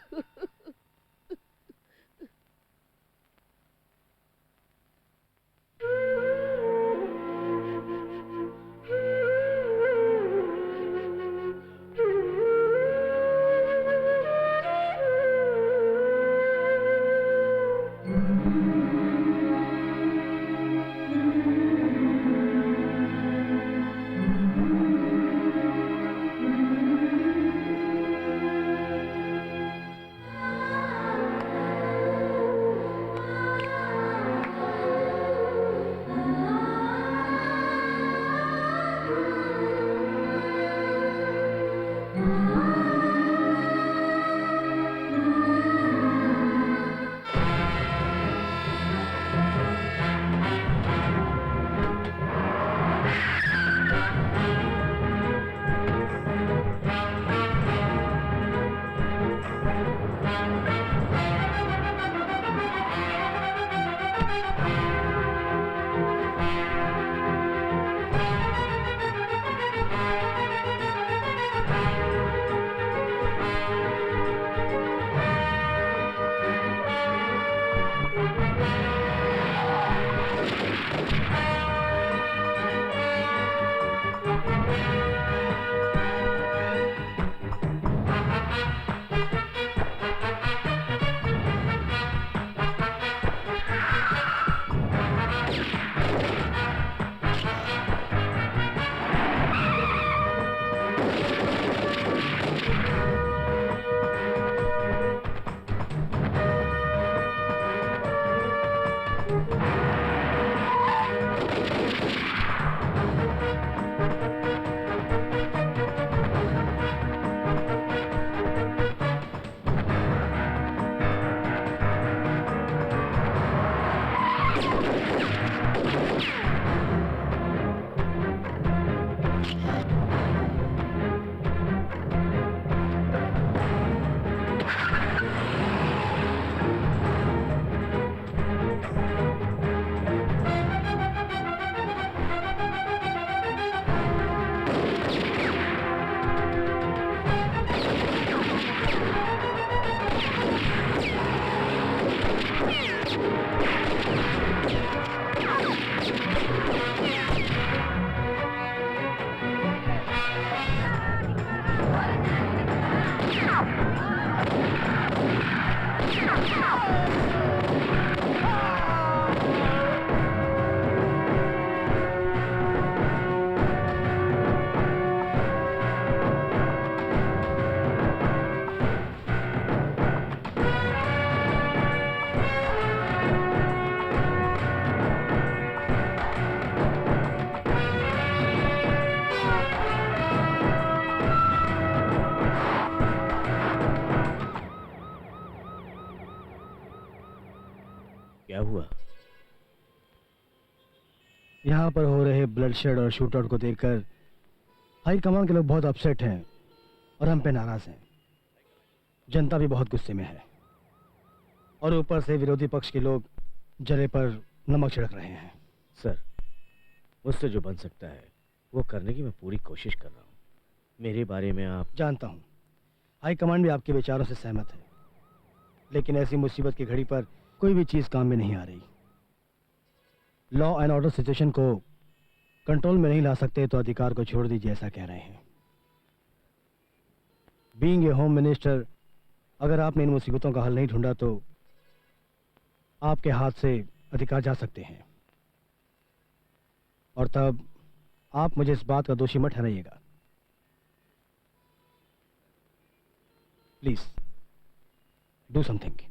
क्या हुआ? यहाँ पर हो रहे ब्लडशेड और शूटआउट को देखकर हाई कमान के लोग बहुत अपसेट हैं और हम पे नाराज हैं। जनता भी बहुत गुस्से में है और ऊपर से विरोधी पक्ष के लोग जले पर नमक छिड़क रहे हैं। सर, मुझसे जो बन सकता है वो करने की मैं पूरी कोशिश कर रहा हूँ। मेरे बारे में आप जानता हूँ, हाई कमांड भी आपके विचारों से सहमत है, लेकिन ऐसी मुसीबत की घड़ी पर कोई भी चीज काम में नहीं आ रही। लॉ एंड ऑर्डर सिचुएशन को कंट्रोल में नहीं ला सकते तो अधिकार को छोड़ दीजिए, ऐसा कह रहे हैं। बीइंग ए होम मिनिस्टर, अगर आपने इन मुसीबतों का हल नहीं ढूंढा तो आपके हाथ से अधिकार जा सकते हैं, और तब आप मुझे इस बात का दोषी मत ठहराइएगा। Please do something.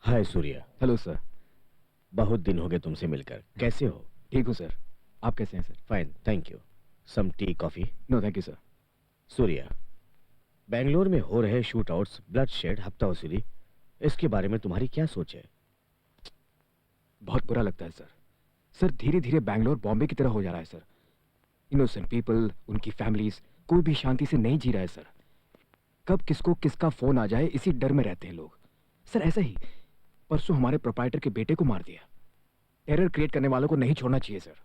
Hi Surya. Hello sir. बहुत दिन हो गए तुमसे मिलकर, कैसे हो? ठीक हूँ सर, आप कैसे हैं sir? Fine, thank you. Some tea coffee? No thank you sir. Surya, Bangalore में हो रहे शूट आउट्स, ब्लड शेड, हफ्ता वसूली, इसके बारे में तुम्हारी क्या सोच है? बहुत बुरा लगता है सर। सर धीरे धीरे बैंगलोर बॉम्बे की तरह हो जा रहा है सर। इनोसेंट पीपल, उनकी फैमिलीज, कोई भी शांति से नहीं जी रहा है सर। कब किसको किसका फोन आ जाए इसी डर में रहते हैं लोग। सर ऐसा ही परसों हमारे प्रोप्राइटर के बेटे को मार दिया। टेरर क्रिएट करने वालों को नहीं छोड़ना चाहिए सर।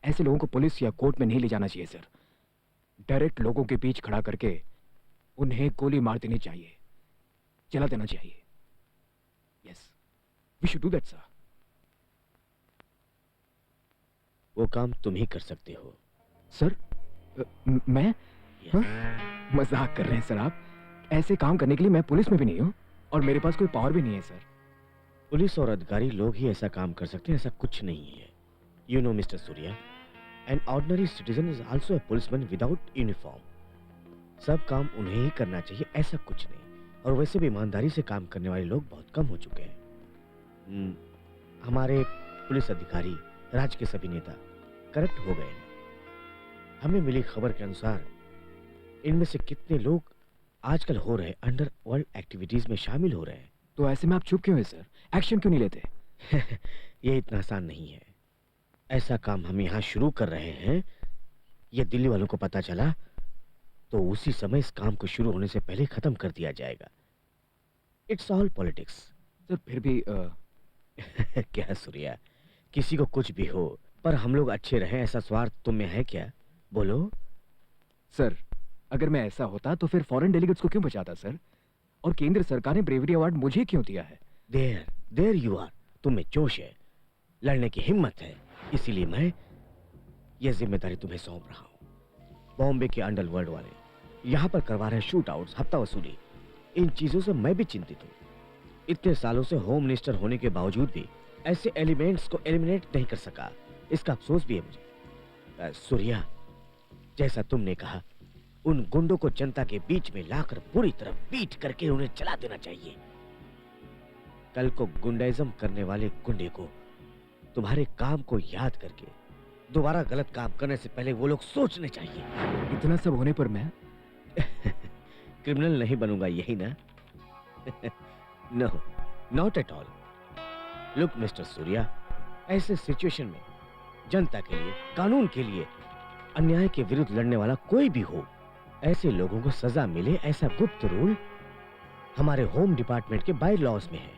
ऐसे लोगों को पुलिस या कोर्ट में नहीं ले जाना चाहिए सर। डायरेक्ट लोगों के बीच खड़ा करके उन्हें गोली मार देनी चाहिए, जला देना चाहिए। Yes, we should do that sir. वो काम तुम ही कर सकते हो। सर मैं? हाँ? मजाक कर रहे हैं सर आप? ऐसे काम करने के लिए मैं पुलिस में भी नहीं हूँ और मेरे पास कोई पावर भी नहीं है सर। पुलिस और अधिकारी लोग ही ऐसा काम कर सकते हैं, ऐसा कुछ नहीं है। You know mister Surya, an ordinary citizen is also a policeman without uniform. सब काम उन्हें ही करना चाहिए, ऐसा कुछ नहीं। और वैसे भी ईमानदारी से काम करने वाले लोग बहुत कम हो चुके हैं। हमारे पुलिस अधिकारी, राज्य के सभी नेता करप्ट हो गए हैं। हमें मिली खबर के अनुसार इनमें से कितने लोग आजकल हो रहे अंडरवर्ल्ड एक्टिविटीज में शामिल हो रहे हैं। तो ऐसे में आप चुप क्यों हैं सर? एक्शन क्यों नहीं लेते? ये इतना आसान नहीं है। ऐसा काम हम यहाँ शुरू कर रहे हैं, ये दिल्ली वालों को पता चला तो उसी समय इस काम को शुरू होने से पहले खत्म कर दिया जाएगा। It's all politics. सर फिर भी क्या सूर्या, किसी को कुछ भी हो पर हम लोग अच्छे रहें, ऐसा स्वार्थ तुम में है क्या? बोलो। सर अगर मैं ऐसा होता तो फिर फॉरेन डेलीगेट्स को क्यों बचाता सर? और केंद्र सरकार ने ब्रेवरी अवार्ड मुझे क्यों दिया है? There you are. तुम में जोश है, लड़ने की हिम्मत है, इसीलिए मैं ये जिम्मेदारी तुम्हें सौंप रहा हूं। बॉम्बे के अंडरवर्ल्ड वाले यहाँ पर करवा रहे शूट आउट्स, हफ्ता वसूली, इन चीजों से मैं भी चिंतित हूँ। इतने सालों से होम मिनिस्टर होने के बावजूद भी ऐसे एलिमेंट्स को एलिमिनेट नहीं कर सका, इसका अफसोस भी है मुझे। सूर्या, जैसा तुमने कहा, उन गुंडों को जनता के बीच में लाकर पूरी तरह पीट करके उन्हें चला देना चाहिए। कल को गुंडाइज्म करने वाले गुंडे को तुम्हारे काम को याद करके दोबारा गलत काम करने से पहले वो लोग सोचने चाहिए। इतना सब होने पर मैं क्रिमिनल नहीं बनूंगा, यही ना? No, not at all. Look mister Surya, ऐसे सिचुएशन में जनता के लिए, कानून के लिए, अन्याय के विरुद्ध लड़ने वाला कोई भी हो, ऐसे लोगों को सजा मिले, ऐसा गुप्त रूल हमारे होम डिपार्टमेंट के बाय लॉज में है।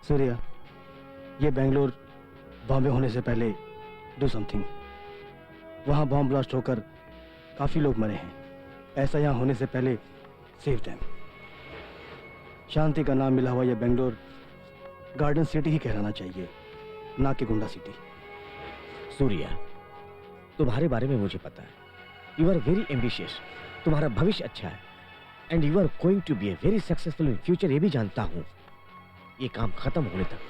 सूर्या, ये बेंगलोर बॉम्बे होने से पहले डू समथिंग। वहां बॉम्ब ब्लास्ट होकर काफी लोग मरे हैं। ऐसा यहाँ होने से पहले सेव देम। शांति का नाम मिला हुआ यह बेंगलोर गार्डन सिटी ही कहलाना चाहिए, ना कि गुंडा सिटी। सूर्या, तुम्हारे बारे में मुझे पता है। यू आर वेरी एम्बिशियस, तुम्हारा भविष्य अच्छा है, and you are going to be a very successful in future, ये भी जानता हूं। ये काम खत्म होने तक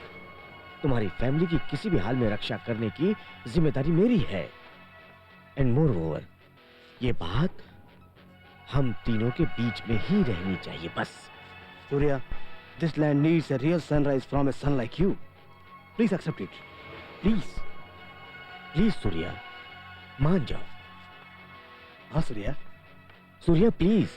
तुम्हारी फैमिली की किसी भी हाल में रक्षा करने की जिम्मेदारी मेरी है। एंड मोर ओवर, ये बात हम तीनों के बीच में ही रहनी चाहिए, बस। Surya, this land needs a real sunrise from a son like you. Please accept it. Please. Please Surya, मान जाओ। हाँ सूर्या। सूर्या प्लीज।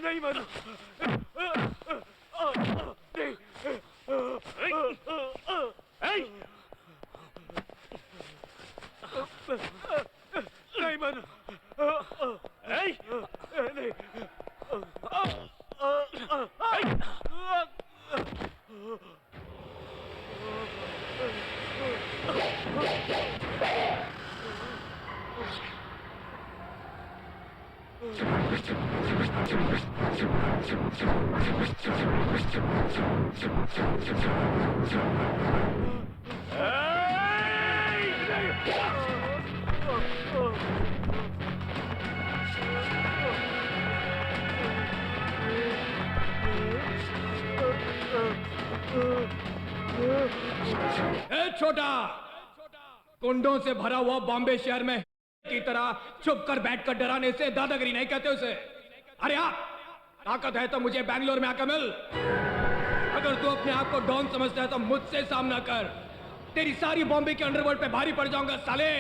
नहीं मानो नहीं मानो ए छोटा, कुंडों से भरा हुआ बॉम्बे शहर में की तरह चुप कर बैठकर डराने से दादागिरी नहीं कहते उसे। अरे आप ताकत है तो मुझे बैंगलोर में आकर मिल। अगर तू अपने आप को डॉन समझता है तो मुझसे सामना कर। तेरी सारी बॉम्बे के अंडरवर्ल्ड पे भारी पड़ जाऊंगा साले।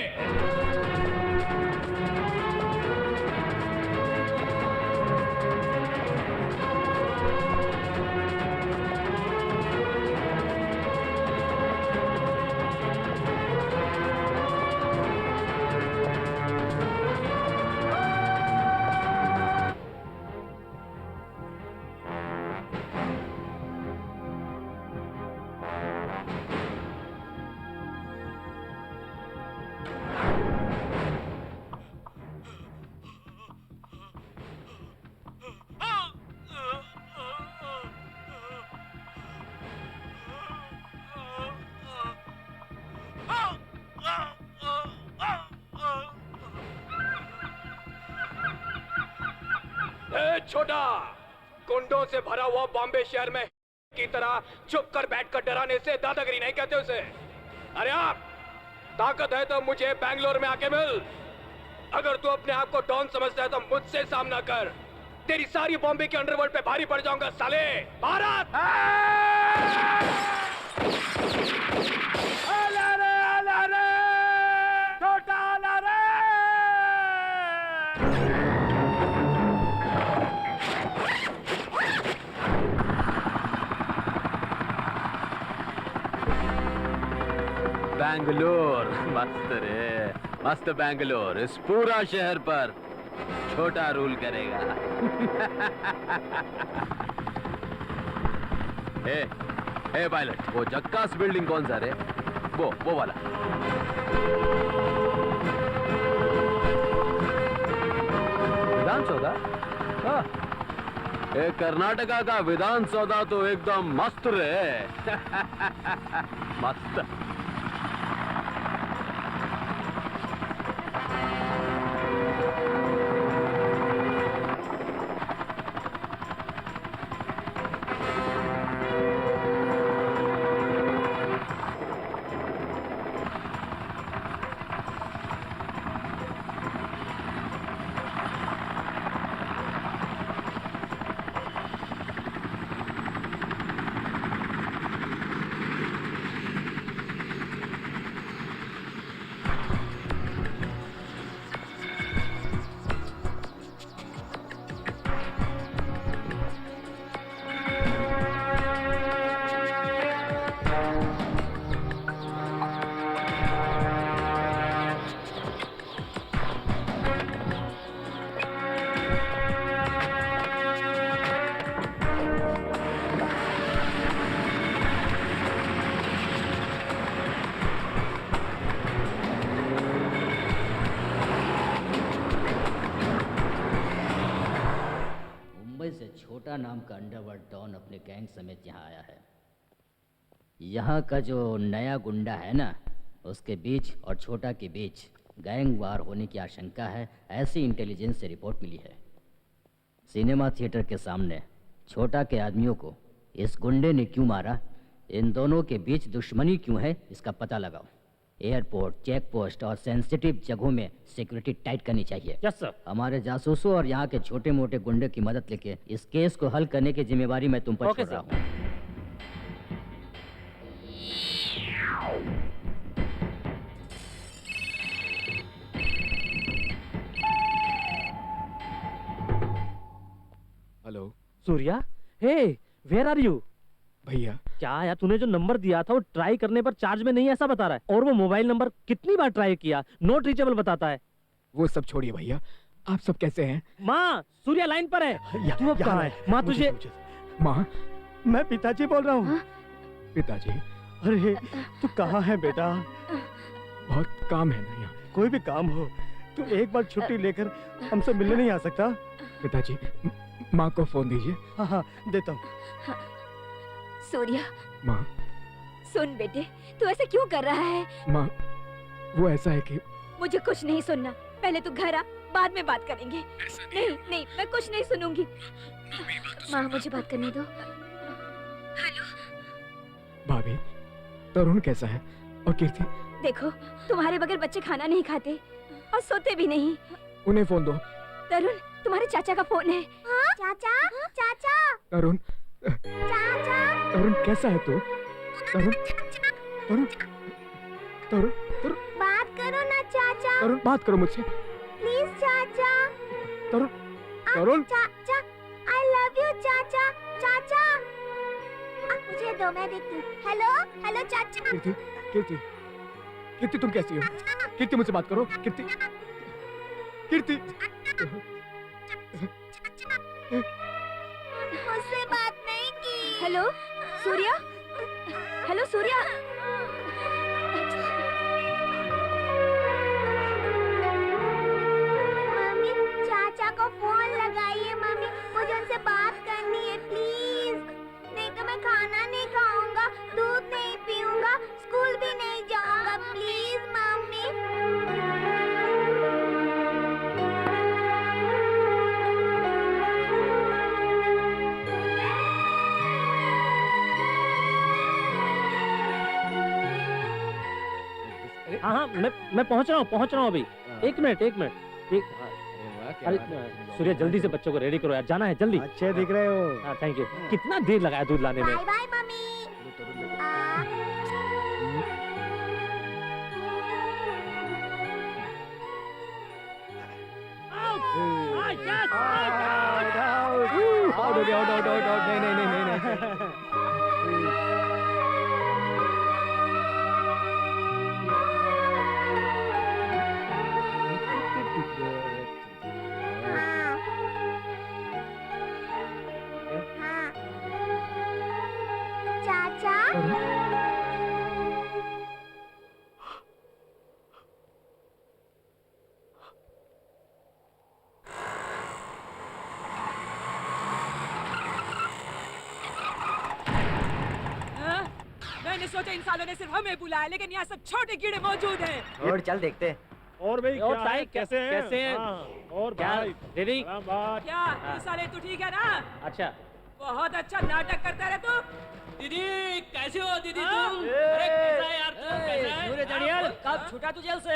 छोटा, कुंडों से भरा हुआ बॉम्बे शहर में की तरह चुप कर बैठकर डराने से दादागिरी नहीं कहते उसे। अरे आप ताकत है तो मुझे बैंगलोर में आके मिल। अगर तू अपने आप को डॉन समझता है तो मुझसे सामना कर। तेरी सारी बॉम्बे के अंडरवर्ल्ड पे भारी पड़ जाऊंगा साले। भारत बैंगलोर मस्त रे, मस्त बैंगलोर। इस पूरा शहर पर छोटा रूल करेगा। ए पायलट, वो जक्कास बिल्डिंग कौन सा रे? वो वाला। विधान सौदा? हाँ, कर्नाटका का विधान सौदा तो एकदम मस्त रे। मस्त। छोटा नाम का अंडरवर्ल्ड डॉन अपने गैंग समेत यहाँ आया है। यहाँ का जो नया गुंडा है ना, उसके बीच और छोटा के बीच गैंग वार होने की आशंका है, ऐसी इंटेलिजेंस से रिपोर्ट मिली है। सिनेमा थिएटर के सामने छोटा के आदमियों को इस गुंडे ने क्यों मारा, इन दोनों के बीच दुश्मनी क्यों है, इसका पता लगाओ। एयरपोर्ट, चेक पोस्ट और सेंसिटिव जगहों में सिक्योरिटी टाइट करनी चाहिए। Yes sir. हमारे जासूसों और यहाँ के छोटे मोटे गुंडे की मदद लेके इस केस को हल करने की जिम्मेवारी मैं तुम पर छोड़ रहा हूँ। Hello Surya, hey where are you? भैया क्या यार, तूने जो नंबर दिया था वो ट्राई करने पर चार्ज में नहीं ऐसा बता रहा है, और वो मोबाइल नंबर कितनी बार ट्राई किया नॉट रीचेबल बताता है। वो सब छोड़िए भैया, आप सब कैसे हैं? माँ, सूर्या लाइन पर है। तू अब कहाँ है? माँ तुझे माँ, मैं पिताजी बोल रहा हूँ। पिताजी? अरे तू कहाँ है बेटा? बहुत काम है ना यहाँ। कोई भी काम हो, तू एक बार छुट्टी लेकर हमसे मिलने नहीं आ सकता? पिताजी, माँ को फोन दीजिए। हाँ हाँ देता हूँ। सूर्या, माँ। सुन बेटे, तू ऐसा क्यों कर रहा है? माँ, वो ऐसा है कि मुझे कुछ नहीं सुनना, पहले तू घर आ, बाद में बात करेंगे। नहीं नहीं, मैं कुछ नहीं सुनूंगी। माँ, मुझे बात करने दो। हेलो भाभी, तरुण कैसा है और कीर्ति? देखो, तुम्हारे बगैर बच्चे खाना नहीं खाते और सोते भी नहीं। उन्हें फोन दो। तरुण, तुम्हारे चाचा का फोन है। हाँ? चाचा, चाचा, तरुण, चाचा, तरुण कैसा है तू? तरुण, तरुण, तरुण, तरुण, बात करो ना चाचा। तरुण बात करो मुझसे। प्लीज चाचा। तरुण, तरुण, चाचा, आई लव यू चाचा। चाचा, मुझे दो, मैं देखती हूँ। हेलो, हेलो चाचा। कीर्ति, कीर्ति, कीर्ति तुम कैसी हो? कीर्ति मुझसे बात करो। कीर्ति, कीर्ति, मुझसे बात नहीं की। Hello Surya, hello Surya. Mummy, चाचा को फोन लगाइए। मम्मी, मुझे उनसे बात करनी है प्लीज। नहीं तो मैं खाना नहीं खाऊंगा, दूध नहीं पीऊंगा, स्कूल भी नहीं जाऊंगा। Please mummy. हाँ हाँ, मैं पहुंच रहा हूँ अभी। एक मिनट एक मिनट। अरे सूर्या, जल्दी से बच्चों को रेडी करो यार, जाना है जल्दी। अच्छे दिख रहे हो। हाँ थैंक यू। कितना देर लगाया दूध लाने में? Bye bye mummy. चाचा, मैंने सोचा इन सालों ने सिर्फ हमें बुलाया, लेकिन यहाँ सब छोटे कीड़े मौजूद हैं। और चल देखते हैं। और भाई और क्या है? कैसे हैं? कैसे हैं? हाँ, और क्या भाई रेडी? क्या तू साले, तू ठीक है ना? अच्छा, बहुत अच्छा नाटक करता है तू। दीदी कैसे हो दीदी तुम? अरे कैसा है यार तू? कैसा है? सूर्य दड़ियल, कब छूटा तू जेल से?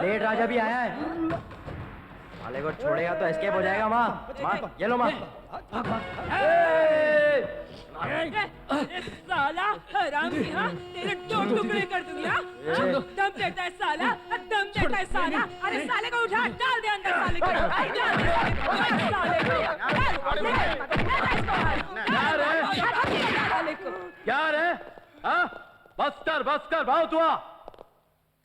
लेट राजा भी आया है। साले को छोड़ेगा तो एस्केप हो जाएगा। माँ, माँ, ये लो माँ। साला हराम की, हाँ तेरे दो टुकड़े कर दूंगा। दम देता है साला, दम देता है साला। अरे साले को उठा, डाल दे अंदर साले को, डाल दे साले को। क्या रे? हाँ, बस कर बहुत हुआ।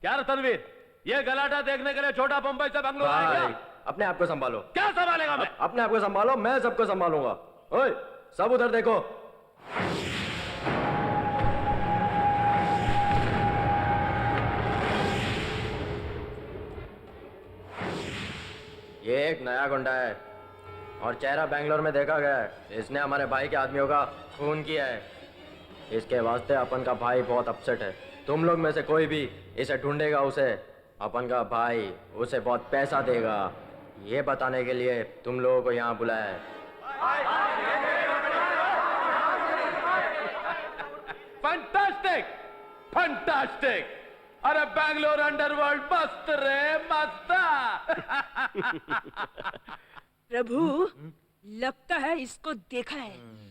क्या रे तनवीर, ये गलाटा देखने के लिए छोटा बम्बई से बंगलोर आया क्या? अपने आप को संभालो। क्या संभालेगा मैं? अपने आप को संभालो, मैं सबको संभालूंगा। ओए, सब उधर देखो। ये एक नया गुंडा है और चेहरा बेंगलोर में देखा गया है। इसने हमारे भाई के आदमियों का खून किया है। इसके वास्ते अपन का भाई बहुत अपसेट है। तुम लोग में से कोई भी इसे ढूंढेगा, उसे अपन का भाई उसे बहुत पैसा देगा। ये बताने के लिए तुम लोगों को यहाँ बुलाया है। Fantastic, fantastic. अरे बैंगलोर अंडरवर्ल्ड मस्त रे, मस्त। प्रभु, लगता है इसको देखा है।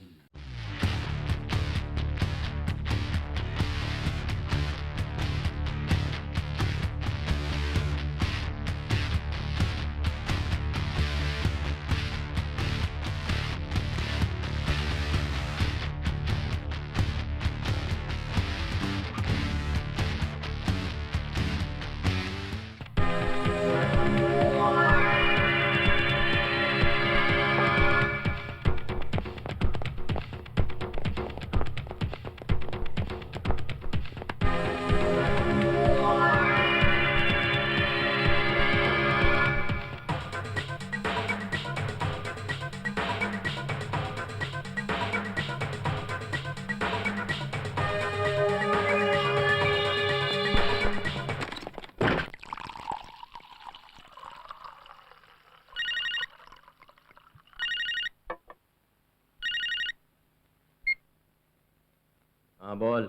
हाँ बोल।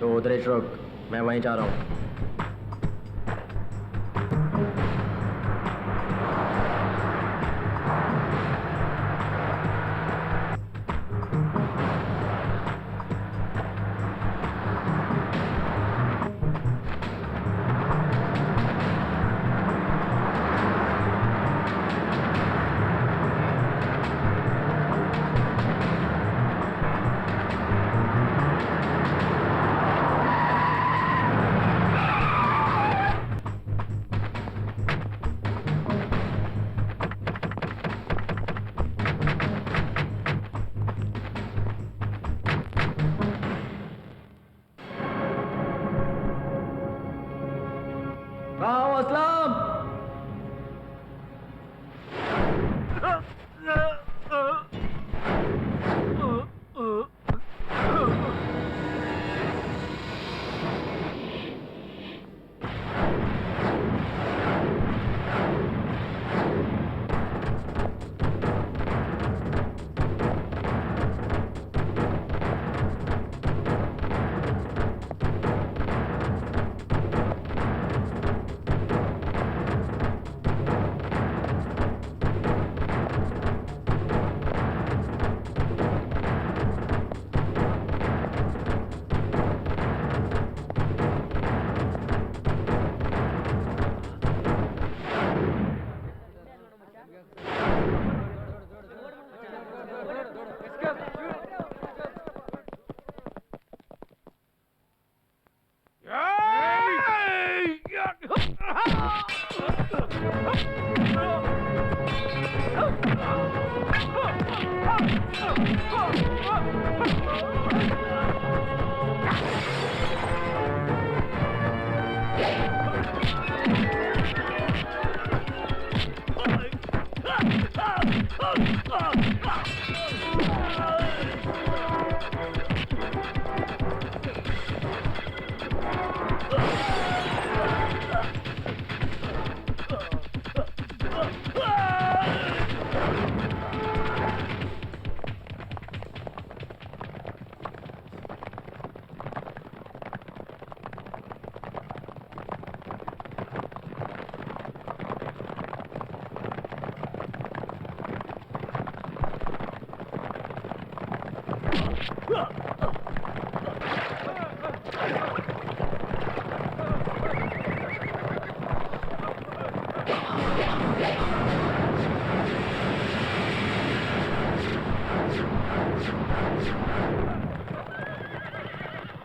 तो उधर ही रुक, मैं वहीं जा रहा हूँ।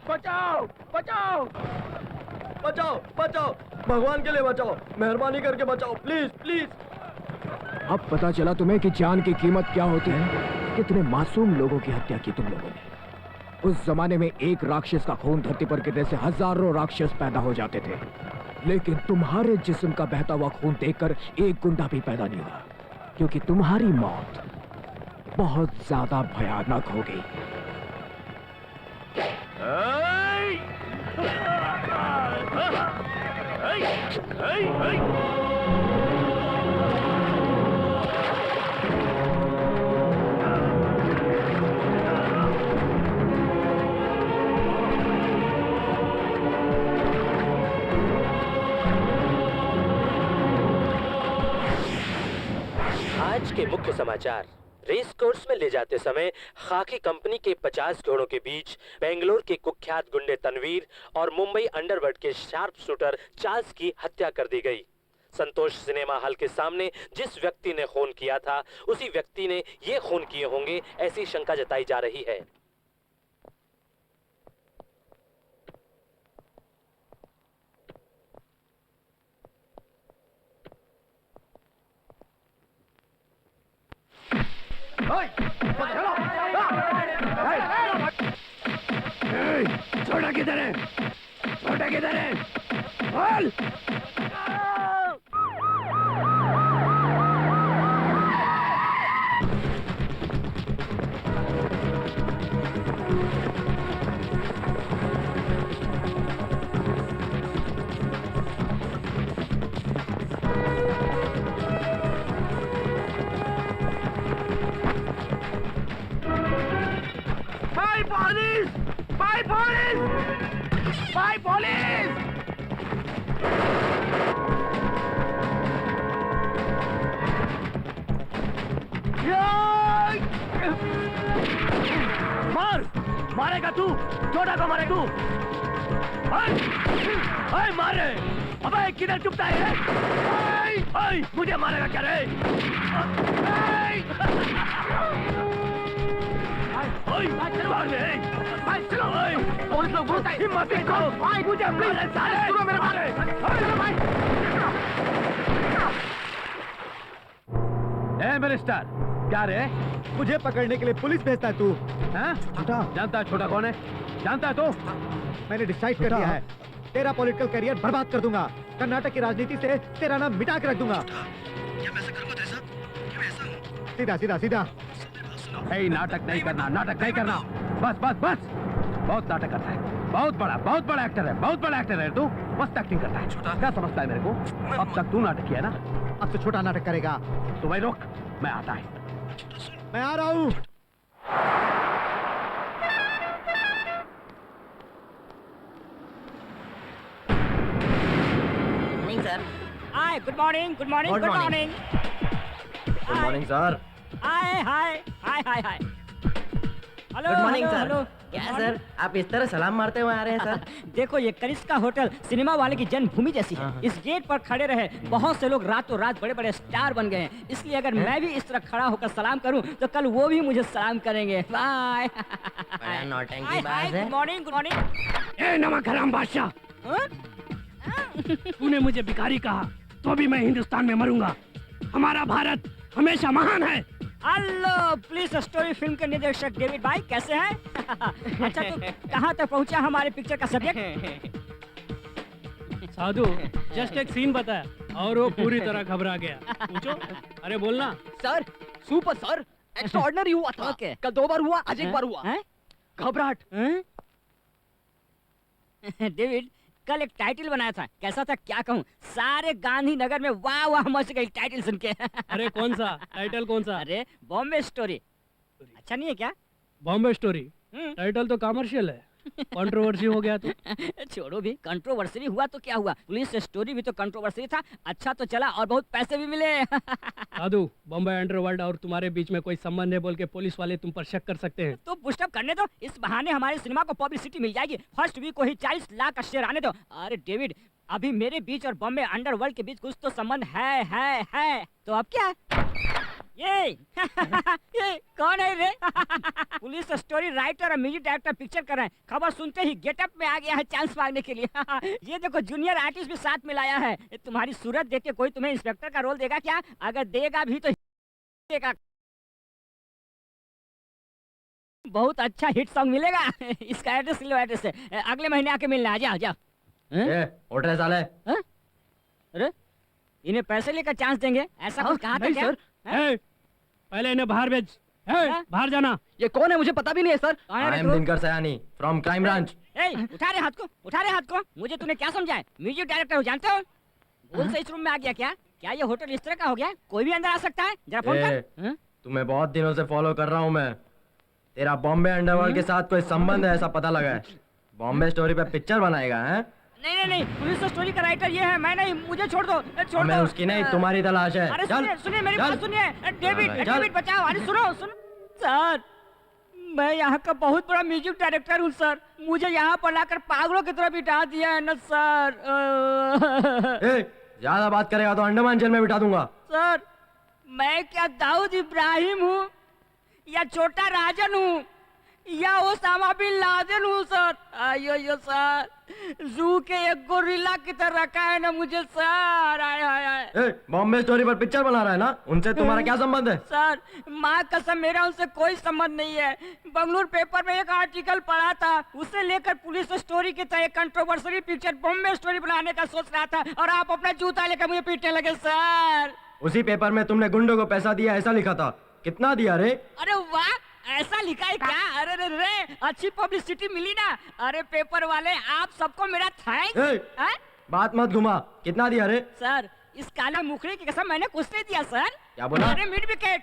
बचाओ बचाओ बचाओ बचाओ, भगवान के लिए बचाओ, मेहरबानी करके बचाओ, प्लीज प्लीज। अब पता चला तुम्हें कि जान की कीमत क्या होती है। कितने मासूम लोगों की हत्या की तुम लोगों ने। उस जमाने में एक राक्षस का खून धरती पर गिरने से हजारों राक्षस पैदा हो जाते थे, लेकिन तुम्हारे जिस्म का बहता हुआ खून देखकर एक गुंडा भी पैदा नहीं हुआ, क्योंकि तुम्हारी मौत बहुत ज्यादा भयानक होगी। आज के मुख्य समाचार। रेस कोर्स में ले जाते समय खाकी कंपनी के 50 घोड़ों के बीच बेंगलोर के कुख्यात गुंडे तनवीर और मुंबई अंडरवर्ल्ड के शार्प शूटर चार्ल्स की हत्या कर दी गई। संतोष सिनेमा हॉल के सामने जिस व्यक्ति ने खून किया था, उसी व्यक्ति ने ये खून किए होंगे, ऐसी शंका जताई जा रही है। छोटा किधर है? छोटा किधर है? बोल! By police! By police! By police! मार! मारेगा तू? छोटा को मारे तू? मार! मार रे! अबे किधर चुपता है? मुझे मारेगा क्या रे? मार रे! चलो! पुलिस लोग बहुत हिम्मत देखो! मुझे मारे साले! सुनो मेरे मारे! ए मिनिस्टर, क्या रे? मुझे पकड़ने के लिए पुलिस भेजता है तू? हाँ? जानता है छोटा कौन है? जानता है तू? मैंने डिसाइड कर लिया है, तेरा पॉलिटिकल करियर बर्बाद कर दूंगा। कर्नाटक की राजनीति से तेरा नाम मिटा के रख दूंगा। सीधा सीधा सीधा। नाटक नहीं करना, नाटक नहीं करना। बस बस बस, बहुत नाटक करता है। बहुत बड़ा एक्टर है, बहुत बड़ा एक्टर है तू। मस्त एक्टिंग करता है। क्या समझता है मेरे को? अब तक तू नाटक किया ना, अब तो छोटा नाटक करेगा। तो भाई रोक, मैं आता है। मैं आ रहा हूँ। Sir, hi, good morning, good morning, good morning, good morning sir. Hi hi hi hi hi. Hello good morning hello, sir. Hello. क्या सर, आप इस तरह सलाम मारते हुए आ रहे हैं सर? देखो, ये कनिष्का होटल सिनेमा वाले की जन्मभूमि जैसी है। इस गेट पर खड़े रहे बहुत से लोग रातों रात बड़े बड़े स्टार बन गए हैं। इसलिए अगर मैं भी इस तरह खड़ा होकर सलाम करूं तो कल वो भी मुझे सलाम करेंगे। बाय। नौटंकी बाज है। Good morning, good morning. ए नमक हराम बादशाह, तूने मुझे भिखारी कहा तो भी मैं हिंदुस्तान में मरूंगा। हमारा भारत हमेशा महान है। हेलो, पुलिस स्टोरी फिल्म के निर्देशक डेविड भाई, कैसे हैं? अच्छा, तो कहाँ तक पहुँचा हमारे पिक्चर का सब्जेक्ट? साधु जस्ट एक सीन बताया और वो पूरी तरह घबरा गया। पूछो, अरे बोलना। सर, सुपर सर, एक्स्ट्राऑर्डिनरी हुआ था। कल 2 बार हुआ, आज 1 बार हुआ। घबराहट। डेविड, कल एक टाइटल बनाया था, कैसा था क्या कहूँ? सारे गांधीनगर में वाह वाह मच गई टाइटल सुन के। अरे कौन सा टाइटल, कौन सा? अरे बॉम्बे स्टोरी। अच्छा नहीं है क्या? बॉम्बे स्टोरी टाइटल तो कमर्शियल है। कंट्रोवर्सी हो गया तो छोड़ो भी, कंट्रोवर्सी हुआ तो क्या हुआ, पुलिस स्टोरी भी तो कंट्रोवर्सी था। अच्छा तो चला और बहुत पैसे भी मिले। साधु, बॉम्बे अंडरवर्ल्ड और तुम्हारे बीच में कोई संबंध है बोल के पुलिस वाले तुम पर शक कर सकते हैं। तो पुशअप करने दो, इस बहाने हमारे सिनेमा को पब्लिसिटी मिल जाएगी। फर्स्ट वीक को ही 40 लाख का शेयर आने दो। अरे डेविड, अभी मेरे बीच और बॉम्बे अंडरवर्ल्ड के बीच कुछ तो संबंध है। तो अब क्या? ये कौन है रे? पुलिस स्टोरी राइटर और म्यूजिक डायरेक्टर पिक्चर कर रहे हैं। खबर सुनते ही गेटअप में आ गया है चांस मांगने के लिए। ये देखो, जूनियर आर्टिस्ट भी साथ में लाया है। तुम्हारी सूरत देख के कोई तुम्हें इंस्पेक्टर का रोल देगा क्या? अगर देगा भी तो देगा। बहुत अच्छा हिट सॉन्ग मिलेगा। इसका एड्रेस लो, एड्रेस है, अगले महीने आके मिलना। आ जाओ जाओ। उठ रहे साले। अरे इन्हें पैसे लेकर चांस देंगे, ऐसा कुछ कहा था नहीं क्या? सर। पहले इन्हें बाहर भेज। बाहर जाना। ये कौन है मुझे पता भी नहीं है sir. I am Dinkar Sayani from crime branch. उठा रहे हाथ को, उठा रहे हाथ को। मुझे तूने क्या समझा है? म्यूजिक डायरेक्टर हो, जानते हो? भूल से इस रूम में आ गया क्या? क्या ये होटल इस तरह का हो गया? कोई भी अंदर आ सकता है? जरा फोन कर। तुम्हें बहुत दिनों से फॉलो कर रहा हूँ मैं। तेरा बॉम्बे अंडरवर्ल्ड के साथ कोई संबंध है ऐसा पता लगा है। बॉम्बे स्टोरी पे पिक्चर बनाएगा है? नहीं, पुलिस स्टोरी का राइटर ये है, मैं नहीं। मुझे छोड़ दो, छोड़ मैं दो। उसकी नहीं, तुम्हारी तलाश है। अरे चल, सुनिए मेरी चल। बात सुनिए। डेविड, चल। डेविड बचाओ। अरे सुनो। सर, मैं यहाँ का बहुत बड़ा म्यूजिक डायरेक्टर हूँ सर। मुझे यहाँ पर लाकर पागलों की तरह बिठा दिया है ना सर। ज्यादा बात करेगा तो अंडमान जेल में बिठा दूंगा। सर, मैं क्या दाऊद इब्राहिम हूँ या छोटा राजन हूँ या ओसामा बिन लादेन हूँ सर? आयो सर, जू के एक गोरिल्ला की तरह रखा है ना मुझे सर। आय। बॉम्बे स्टोरी पर पिक्चर बना रहा है ना, उनसे तुम्हारा क्या संबंध है? सर, माँ कसम मेरा उनसे कोई संबंध नहीं है। बंगलुरु पेपर में एक आर्टिकल पढ़ा था, उसे लेकर पुलिस स्टोरी की तरह कंट्रोवर्शियल पिक्चर बॉम्बे स्टोरी बनाने का सोच रहा था और आप अपना जूता लेकर मुझे पीटने लगे सर। उसी पेपर में तुमने गुंडों को पैसा दिया ऐसा लिखा था। कितना दिया रे? अरे वाह, ऐसा लिखा है क्या? अरे रे रे, अच्छी पब्लिसिटी मिली ना। अरे पेपर वाले, आप सबको मेरा थैंक्स। बात मत घुमा। कितना दिया रे? सर, इस काला मुखड़े की कसम मैंने कुछ नहीं दिया सर। क्या बोला? अरे मिड विकेट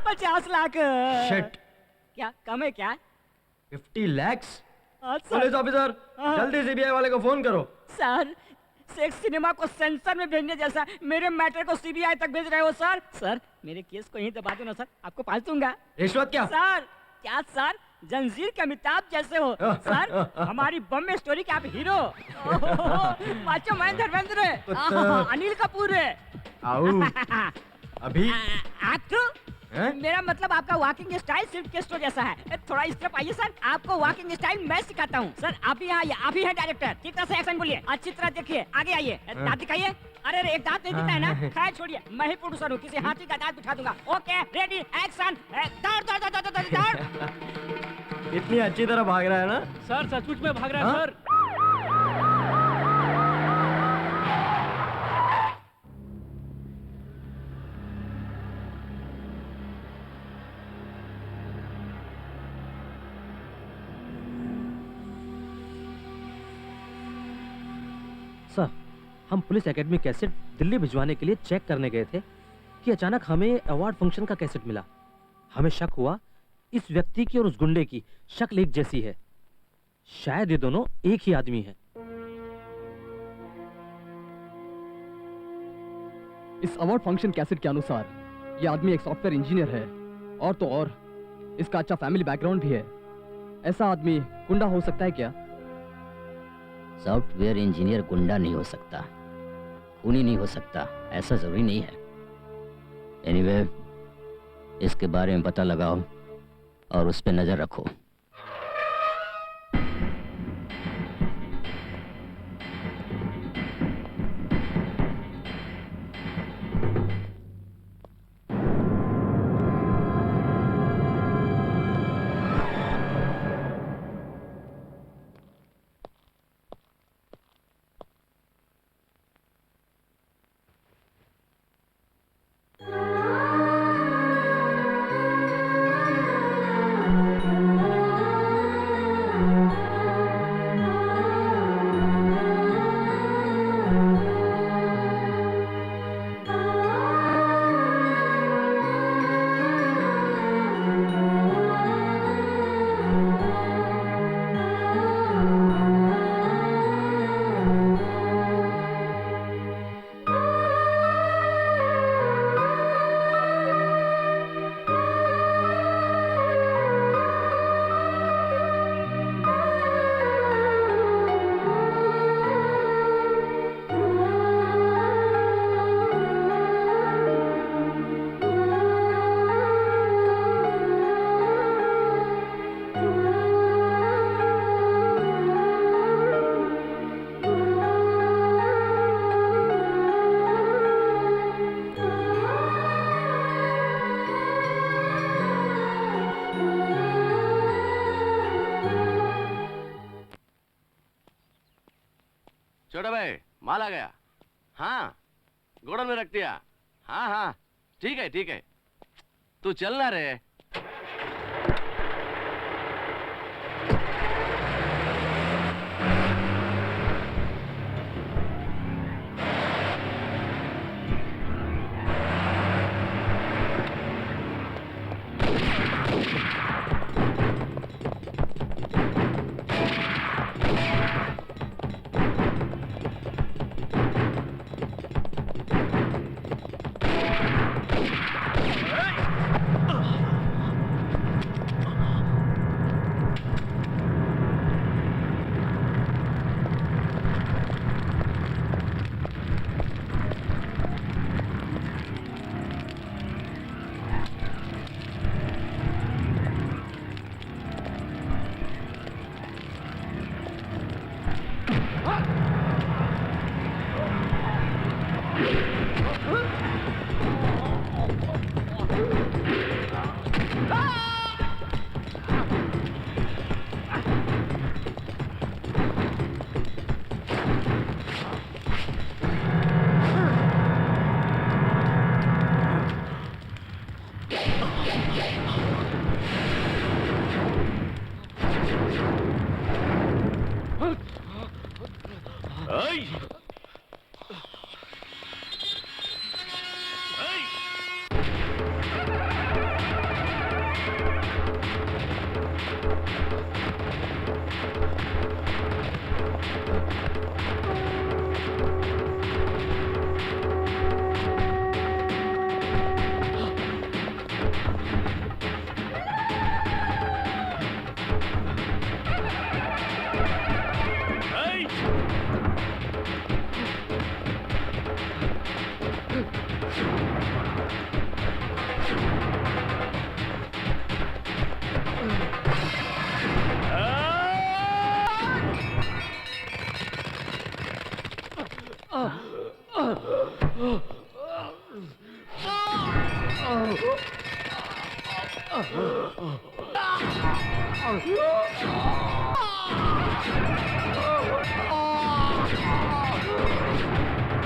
50 लाख। शिट। क्या कम है क्या? 50 लाख? सर। पुलिस ऑफिसर, जल्दी सीबीआई वाले को फोन करो। सर, सेक्स सिनेमा को सेंसर में भेजने जैसा मेरे मैटर को सीबीआई तक भेज रहे हो सर। सर, मेरे केस को यहीं दबा दो ना सर, आपको पास दूंगा। रिश्वत क्या? सर, क्या सर? जंजीर के अमिताभ जैसे हो सर। हमारी बॉम्बे स्टोरी के आप hero. Macho man Dharmendra, Anil Kapoor है। अभी मेरा मतलब आपका वॉकिंग स्टाइल सिर्फ केस्टो जैसा है। थोड़ा इस तरफ आइए सर, आपको वॉकिंग स्टाइल मैं सिखाता हूँ सर। आप ही आइए, आप ही है डायरेक्टर। ठीक तरह से एक्शन बोलिए, अच्छी तरह देखिए, आगे आइए, दांत दिखाइए। अरे एक दांत नहीं दिखता है ना, खैर छोड़िए, मैं ही प्रोड्यूसर हूँ, किसी हाथी का दांत बिठा दूंगा। Okay ready action. दौड़। इतनी अच्छी तरह भाग रहा है ना सर? सचमुच में भाग रहा है सर। सर, हम पुलिस एकेडमी कैसेट दिल्ली भिजवाने के लिए चेक करने गए थे कि अचानक हमें अवार्ड फंक्शन का कैसेट मिला। हमें शक हुआ इस व्यक्ति की और उस गुंडे की शक्ल एक जैसी है। शायद ये दोनों एक ही आदमी हैं। इस अवार्ड फंक्शन कैसेट के अनुसार ये आदमी एक सॉफ्टवेयर इंजीनियर है, और तो और इसका अच्छा फैमिली बैकग्राउंड भी है। ऐसा आदमी गुंडा हो सकता है क्या? सॉफ्टवेयर इंजीनियर गुंडा नहीं हो सकता, खूनी नहीं हो सकता, ऐसा जरूरी नहीं है। एनीवे, इसके बारे में पता लगाओ और उस पर नजर रखो। छोटा भाई माल आ गया। हाँ गोडाउन में रख दिया। हाँ हाँ ठीक है ठीक है, तू चलना रे।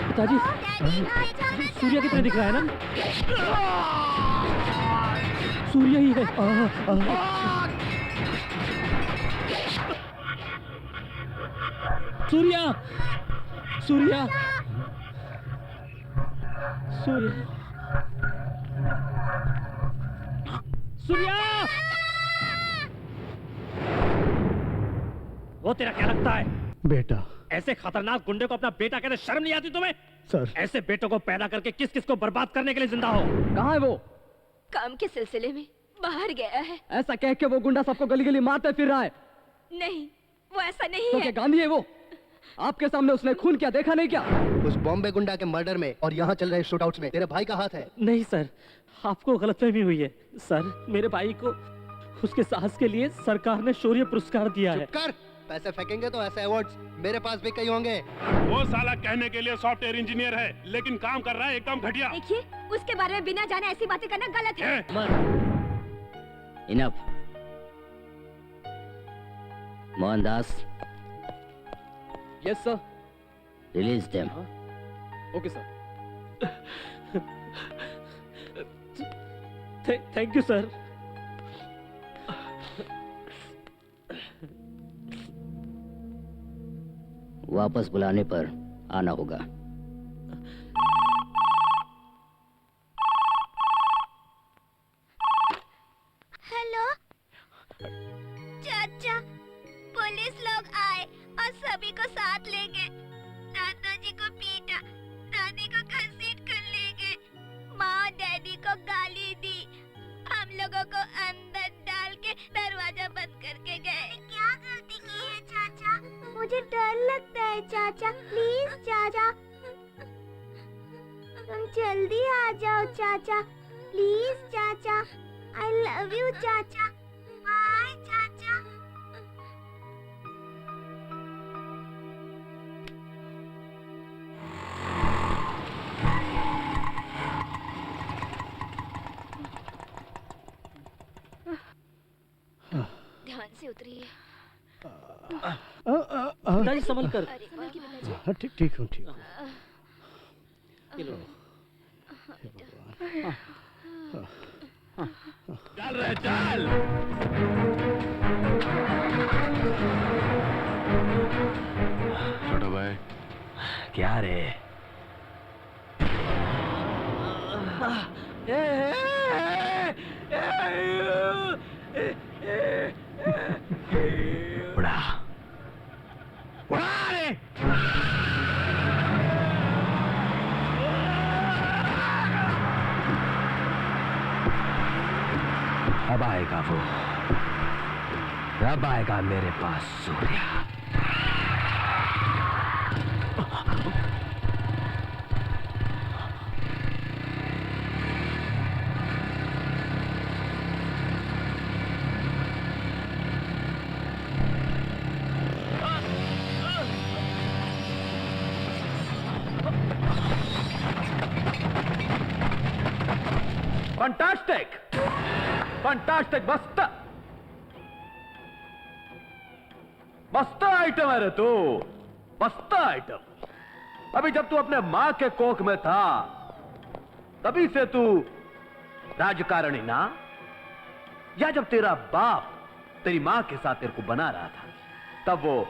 पिताजी, सूर्य की तरह दिख रहा है ना? सूर्य ही है। सूर्य, सूर्य, सूर्य, सूर्य! वो तेरा क्या लगता है? बेटा। ऐसे खतरनाक गुंडे को अपना बेटा कहते शर्म नहीं आती तुम्हें? सर। ऐसे बेटों को पैदा करके किस किस को बर्बाद करने के लिए जिंदा हो? कहाँ है वो? काम के सिलसिले में बाहर गया है। ऐसा कह के वो गुंडा सबको गली गली मारते फिर रहा है। नहीं, वो ऐसा नहीं तो है। क्या गांधी है वो? आपके सामने उसने खून क्या देखा नहीं क्या? उस बॉम्बे गुंडा के मर्डर में और यहाँ चल रहे शूटआउट्स में तेरे भाई का हाथ है। नहीं सर, आपको गलतफहमी हुई है। सर, मेरे भाई को उसके साहस के लिए सरकार ने शौर्य पुरस्कार दिया है। कर, पैसे फेंकेंगे तो ऐसे अवार्ड्स मेरे पास भी कई होंगे। वो साला कहने के लिए सॉफ्टवेयर इंजीनियर है, लेकिन काम कर रहा है एकदम घटिया। देखिए, उसके बारे में बिना जाने ऐसी बातें करना गलत है। Enough. Mohandas. Yes sir. Release them. Okay sir. Thank you sir. वापस बुलाने पर आना होगा। हेलो चाचा, पुलिस लोग आए और सभी को साथ ले गए। दादाजी को पीटा, दादी को घसीट कर ले गए, माँ और डैडी को गाली दी, हम लोगों को अंदर डाल के दरवाजा बंद करके गए। क्या गलती की है चाचा? मुझे डर लगता है चाचा, प्लीज चाचा तुम जल्दी आ जाओ चाचा, प्लीज चाचा, आई लव यू चाचा, बाय चाचा। ध्यान से उतरिए। पिताजी संभल कर। हाँ, ठीक ठीक हूँ, ठीक हूँ। चल रहे चल। छोटा भाई क्या रे? उड़ा उड़ा रे। अब आएगा वो, अब आएगा मेरे पास सूर्या। फंटास्टिक, फंटास्टिक, मस्त मस्त आइटम है रे तू, मस्त आइटम। अभी जब तू अपने मां के कोख में था तभी से तू राजकारणी ना, या जब तेरा बाप तेरी मां के साथ तेरे को बना रहा था तब वो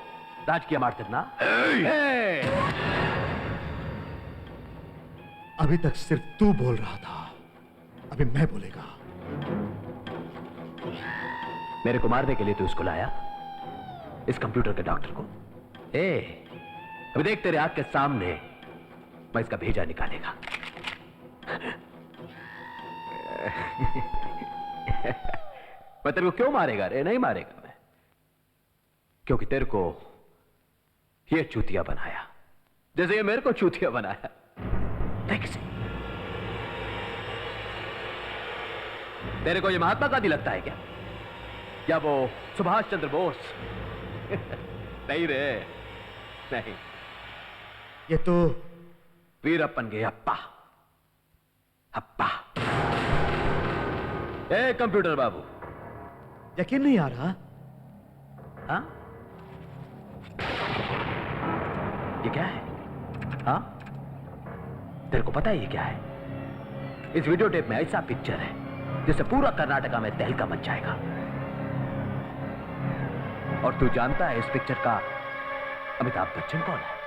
राजकीय मारते ना? अभी तक सिर्फ तू बोल रहा था, अभी मैं बोलेगा। मेरे को मारने के लिए तू इसको लाया, इस कंप्यूटर के डॉक्टर को? अभी देख तेरे आंख के सामने मैं इसका भेजा निकालेगा। मैं तेरे को क्यों मारेगा रे? नहीं मारेगा मैं, क्योंकि तेरे को ये चूतिया बनाया जैसे ये मेरे को चूतिया बनाया। देख इसे। तेरे को ये महात्मा गांधी लगता है क्या, या वो सुभाष चंद्र बोस? नहीं रे, नहीं, ये तो वीरप्पन के अप्पा, अप्पा। ए कंप्यूटर बाबू, यकीन नहीं आ रहा? हाँ? ये क्या है? हाँ? तेरे को पता है ये क्या है? इस वीडियो टेप में ऐसा पिक्चर है जिससे पूरा कर्नाटका में तहलका मच जाएगा। और तू जानता है इस पिक्चर का अमिताभ बच्चन कौन है?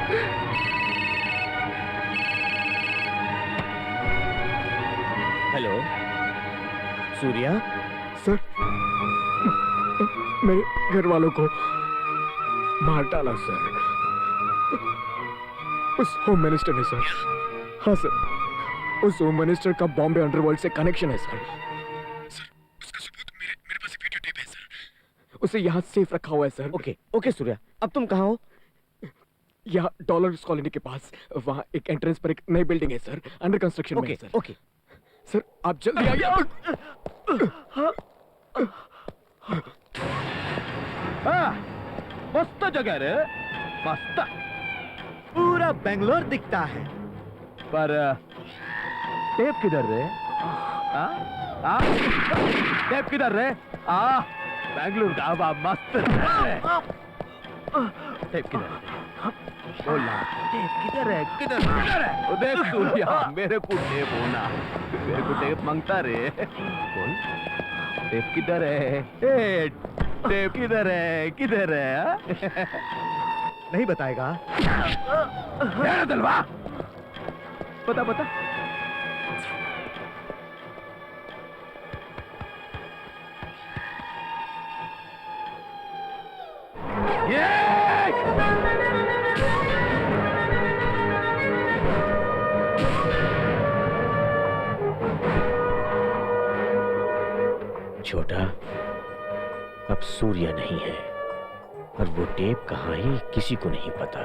हेलो सूर्या। सर, मेरे घर वालों को मार डाला सर, उस होम मिनिस्टर ने सर। हाँ सर, उस होम मिनिस्टर का बॉम्बे अंडरवर्ल्ड से कनेक्शन है सर। सर, उसका सबूत मेरे पास वीडियो टेप है सर, उसे यहाँ सेफ रखा हुआ है सर। ओके ओके सूर्या, अब तुम कहाँ हो? यहाँ डॉलर्स कॉलोनी के पास, वहाँ एक एंट्रेंस पर एक नई बिल्डिंग है सर, अंडर कंस्ट्रक्शन में है सर। ओके सर, आप जल्दी आइए। मस्त जगह रे, मस्त। पूरा बेंगलोर दिखता है। पर टेप किधर रे? टेप किधर रे? बेंगलुरु का हवा मस्त है। टेप किधर है? बोलना, टेप किधर है? किधर है? देख सूर्या, मेरे को टेप होना, मेरे को टेप मांगता रे। बोल, टेप किधर है? टेप किधर है? किधर है? नहीं बताएगा? दलवा, बता बता। छोटा, अब सूर्या नहीं है और वो टेप कहाँ है किसी को नहीं पता।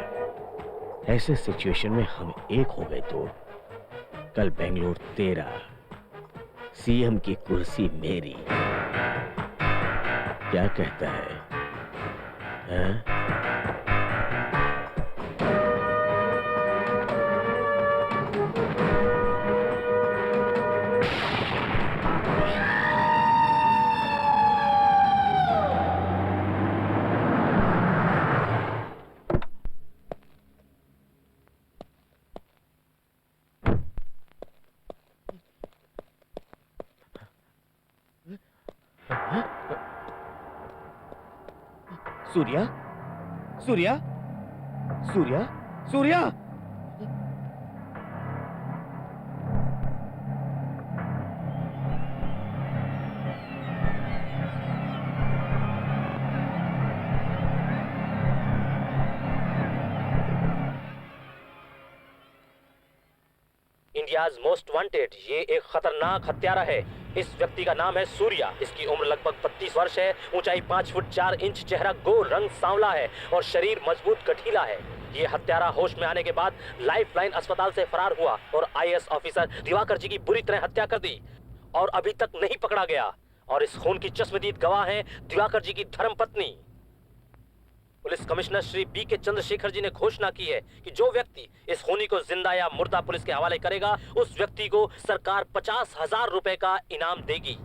ऐसे सिचुएशन में हम एक हो गए तो कल बेंगलोर तेरा, सीएम की कुर्सी मेरी। क्या कहता है? हाँ? Surya, Surya, Surya, Surya. India's most wanted, ये एक खतरनाक हत्यारा है। इस व्यक्ति का नाम है सूर्या। इसकी उम्र लगभग 32 वर्ष है, ऊंचाई 5 फुट 4 इंच, चेहरा गोर, रंग सांवला है और शरीर मजबूत गठीला है। ये हत्यारा होश में आने के बाद लाइफलाइन अस्पताल से फरार हुआ और आईएएस ऑफिसर दिवाकर जी की बुरी तरह हत्या कर दी और अभी तक नहीं पकड़ा गया। और इस खून की चश्मदीद गवाह हैं दिवाकर जी की धर्मपत्नी। पुलिस कमिश्नर श्री बी के चंद्रशेखर जी ने घोषणा की है कि जो व्यक्ति इस खूनी को जिंदा या मुर्दा पुलिस के हवाले करेगा, उस व्यक्ति को सरकार 50,000 रुपए का इनाम देगी।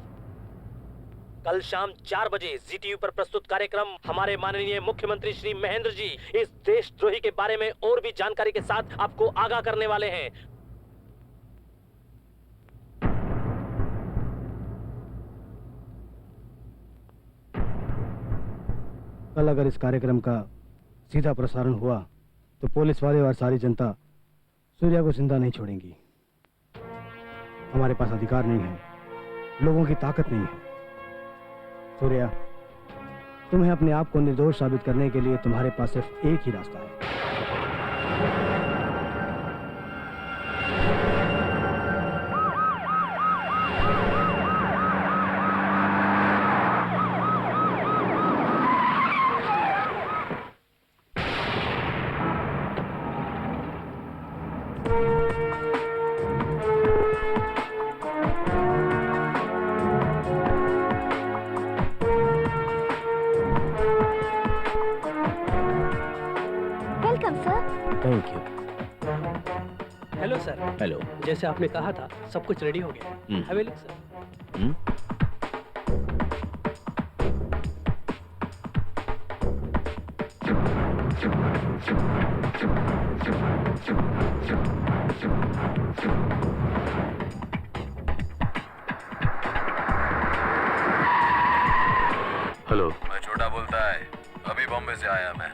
कल शाम 4 बजे ZTV पर प्रस्तुत कार्यक्रम हमारे माननीय मुख्यमंत्री श्री महेंद्र जी इस देशद्रोही के बारे में और भी जानकारी के साथ आपको आगाह करने वाले हैं। कल अगर इस कार्यक्रम का सीधा प्रसारण हुआ तो पुलिस वाले और सारी जनता सूर्या को जिंदा नहीं छोड़ेंगी। हमारे पास अधिकार नहीं है, लोगों की ताकत नहीं है। सूर्या, तुम्हें अपने आप को निर्दोष साबित करने के लिए तुम्हारे पास सिर्फ एक ही रास्ता है। Thank you. Hello sir. Hello. जैसे आपने कहा था, सब कुछ रेडी हो गया। Have a look sir. Hello. मैं छोटा बोलता है, अभी बॉम्बे से आया मैं,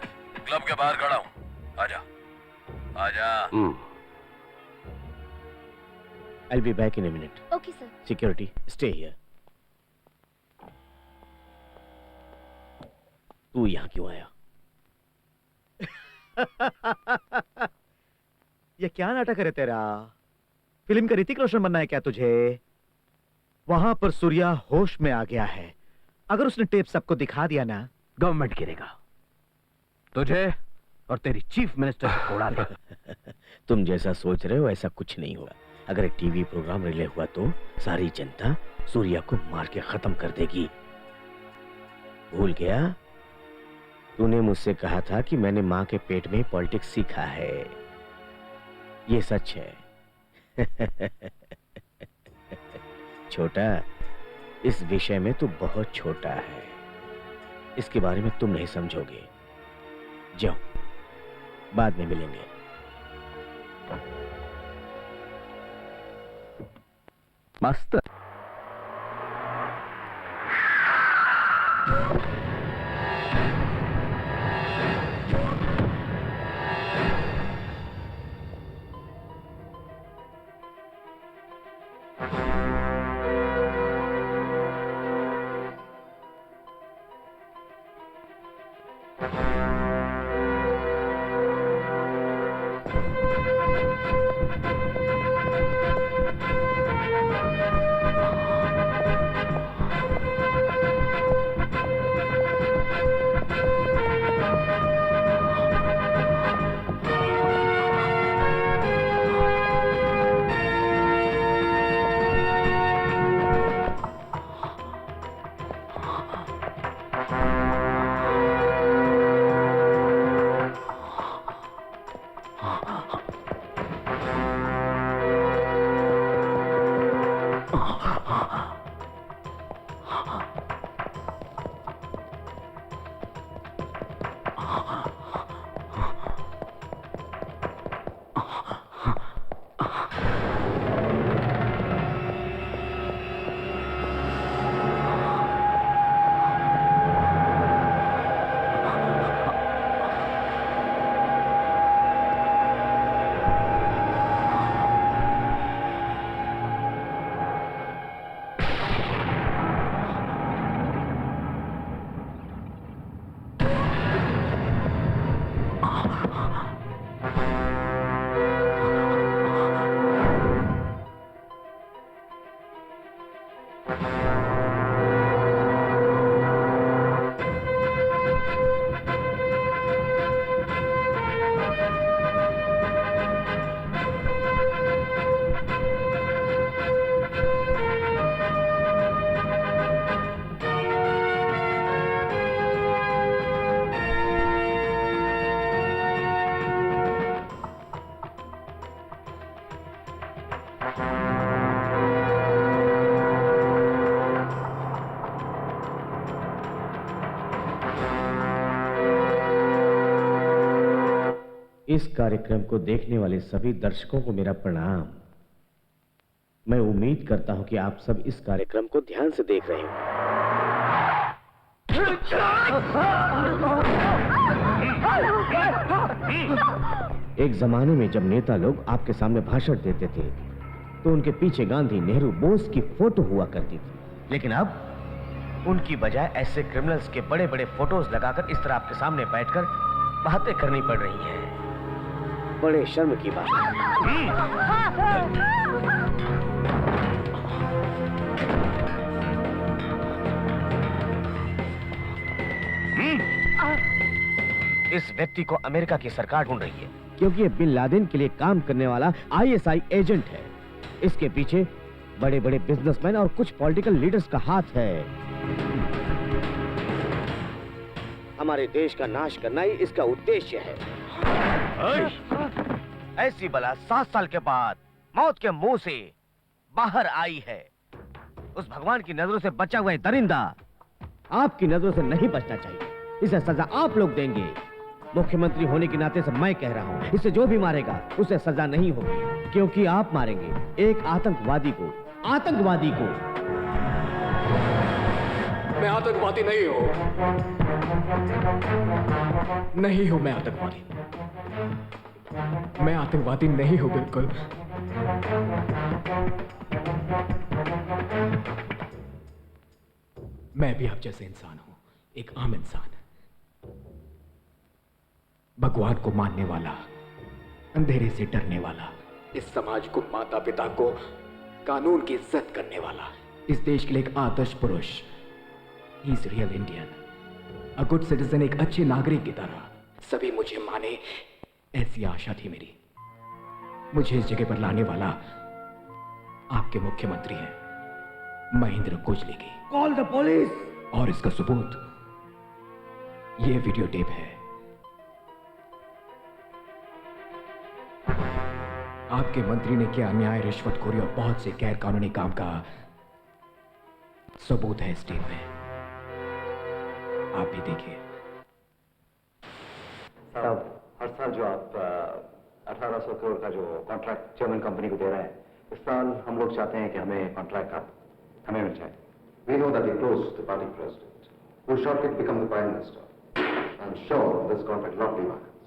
क्लब के बाहर खड़ा हूँ, आजा। आजा। I'll be back in a minute. Okay, sir. Security, stay here. तू यहाँ क्यों आया? ये क्या नाटक है तेरा? फिल्म का ऋतिक रोशन बनना है क्या तुझे? वहां पर सूर्या होश में आ गया है। अगर उसने टेप सबको दिखा दिया ना, गवर्नमेंट गिरेगा, तुझे और तेरी चीफ मिनिस्टर को उड़ा देगा। तुम जैसा सोच रहे हो ऐसा कुछ नहीं होगा। अगर एक टीवी प्रोग्राम रिले हुआ तो सारी जनता सूर्या को मार के खत्म कर देगी। भूल गया? तूने मुझसे कहा था कि मैंने मां के पेट में पॉलिटिक्स सीखा है। ये सच है। छोटा, इस विषय में तू बहुत छोटा है। इसके बारे में तुम नहीं समझोगे। जाओ, बाद में मिलेंगे। मस्त। इस कार्यक्रम को देखने वाले सभी दर्शकों को मेरा प्रणाम। मैं उम्मीद करता हूं कि आप सब इस कार्यक्रम को ध्यान से देख रहे हो। एक जमाने में जब नेता लोग आपके सामने भाषण देते थे तो उनके पीछे गांधी, नेहरू, बोस की फोटो हुआ करती थी। लेकिन अब उनकी बजाय ऐसे क्रिमिनल्स के बड़े बड़े फोटोज लगाकर इस तरह आपके सामने बैठकर बातें करनी पड़ रही हैं। बड़े शर्म की बात है। इस व्यक्ति को अमेरिका की सरकार ढूंढ रही है क्योंकि ये बिन लादेन के लिए काम करने वाला आईएसआई एजेंट है। इसके पीछे बड़े बड़े बिजनेसमैन और कुछ पॉलिटिकल लीडर्स का हाथ है। हमारे देश का नाश करना ही इसका उद्देश्य है। ऐसी बला 7 साल के बाद मौत के मुंह से बाहर आई है। उस भगवान की नजरों से बचा हुआ दरिंदा आपकी नजरों से नहीं बचना चाहिए। इसे सजा आप लोग देंगे। मुख्यमंत्री होने के नाते से मैं कह रहा हूं, इसे जो भी मारेगा उसे सजा नहीं होगी, क्योंकि आप मारेंगे एक आतंकवादी को। मैं आतंकवादी नहीं हूं। नहीं हूं मैं आतंकवादी। मैं आतंकवादी नहीं हूं बिल्कुल। मैं भी आप जैसे इंसान हूं, एक आम इंसान, भगवान को मानने वाला, अंधेरे से डरने वाला, इस समाज को, माता पिता को, कानून की इज्जत करने वाला, इस देश के लिए एक आदर्श पुरुष। He is real Indian, a good citizen, एक अच्छे नागरिक की तरह सभी मुझे माने, ऐसी आशा थी मेरी। मुझे इस जगह पर लाने वाला आपके मुख्यमंत्री हैं, महेंद्र कोजलेगी। Call the police. और इसका सबूत ये वीडियो टेप है। आपके मंत्री ने किया अन्याय, रिश्वतखोरी और बहुत से गैर कानूनी काम का सबूत है इस टेप में। आप भी देखिए। साहब, हर साल जो आप 1800 करोड़ का जो कॉन्ट्रैक्ट जर्मन कंपनी को दे रहे हैं, इस साल हम लोग चाहते हैं कि हमें कॉन्ट्रैक्ट आप हमें मिल जाए। We know that he close the party president, who shortly become the prime minister. I'm sure this contract will not be vacant.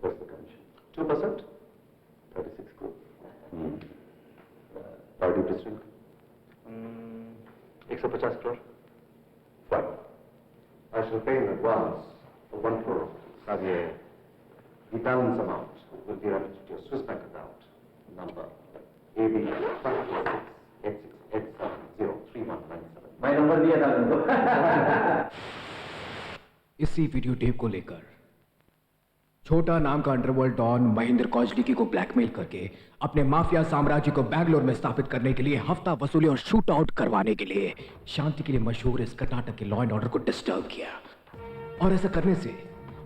What's the commission? 2%? 36 crore. Party president? 150 crore. Fine. I shall pay in advance for 1 crore. Now the balance amount will be remitted to your Swiss bank account. Number AB 5686870319. My number दिया था उनको। इसी वीडियो टेप को लेकर छोटा नाम का अंडरवर्ल्ड डॉन महेंद्र कोजलिकी को ब्लैकमेल करके अपने माफिया साम्राज्य को बैंगलोर में स्थापित करने के लिए, हफ्ता वसूली और शूट आउट करवाने के लिए शांति के लिए मशहूर इस कर्नाटक के लॉ एंड ऑर्डर को डिस्टर्ब किया। और ऐसा करने से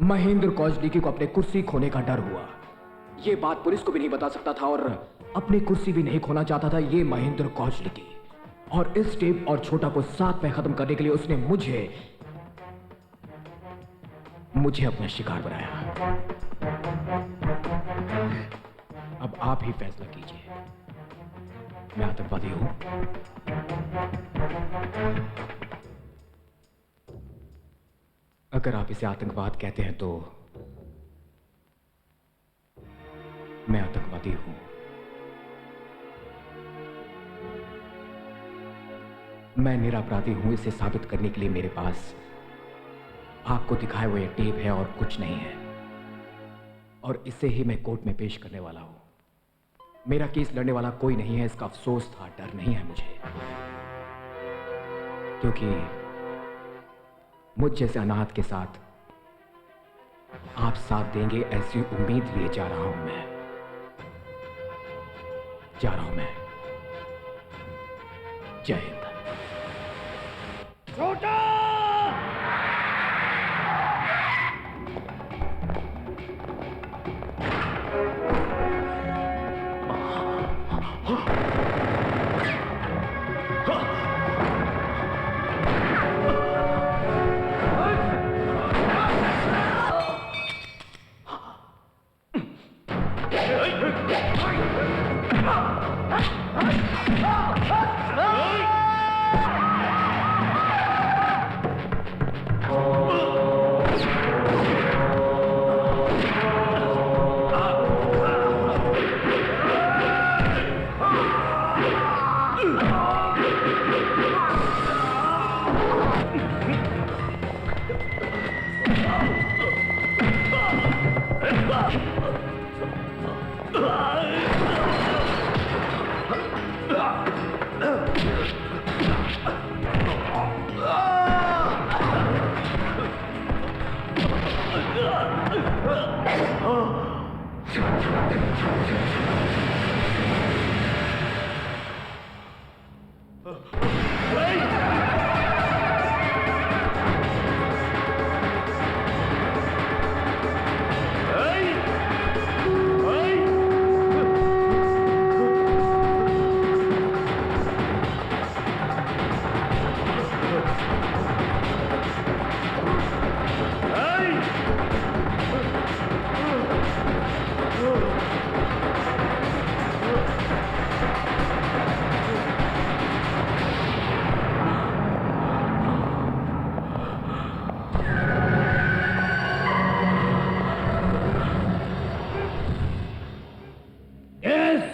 महेंद्र कोजलिकी को अपने कुर्सी खोने का डर हुआ। यह बात पुलिस को भी नहीं बता सकता था और अपनी कुर्सी भी नहीं खोना चाहता था ये महेंद्र कोजलिकी। और इस टेप और छोटा को साथ में खत्म करने के लिए उसने मुझे अपना शिकार बनाया। अब आप ही फैसला कीजिए, मैं आतंकवादी हूं? अगर आप इसे आतंकवाद कहते हैं तो मैं आतंकवादी हूं। मैं निरपराधी हूं, इसे साबित करने के लिए मेरे पास आपको दिखाए हुए टेप है और कुछ नहीं है। और इसे ही मैं कोर्ट में पेश करने वाला हूं। मेरा केस लड़ने वाला कोई नहीं है, इसका अफसोस था, डर नहीं है मुझे, क्योंकि मुझ जैसे अनाथ के साथ आप साथ देंगे ऐसी उम्मीद लिए जा रहा हूं मैं। जय हिंद। छोटा!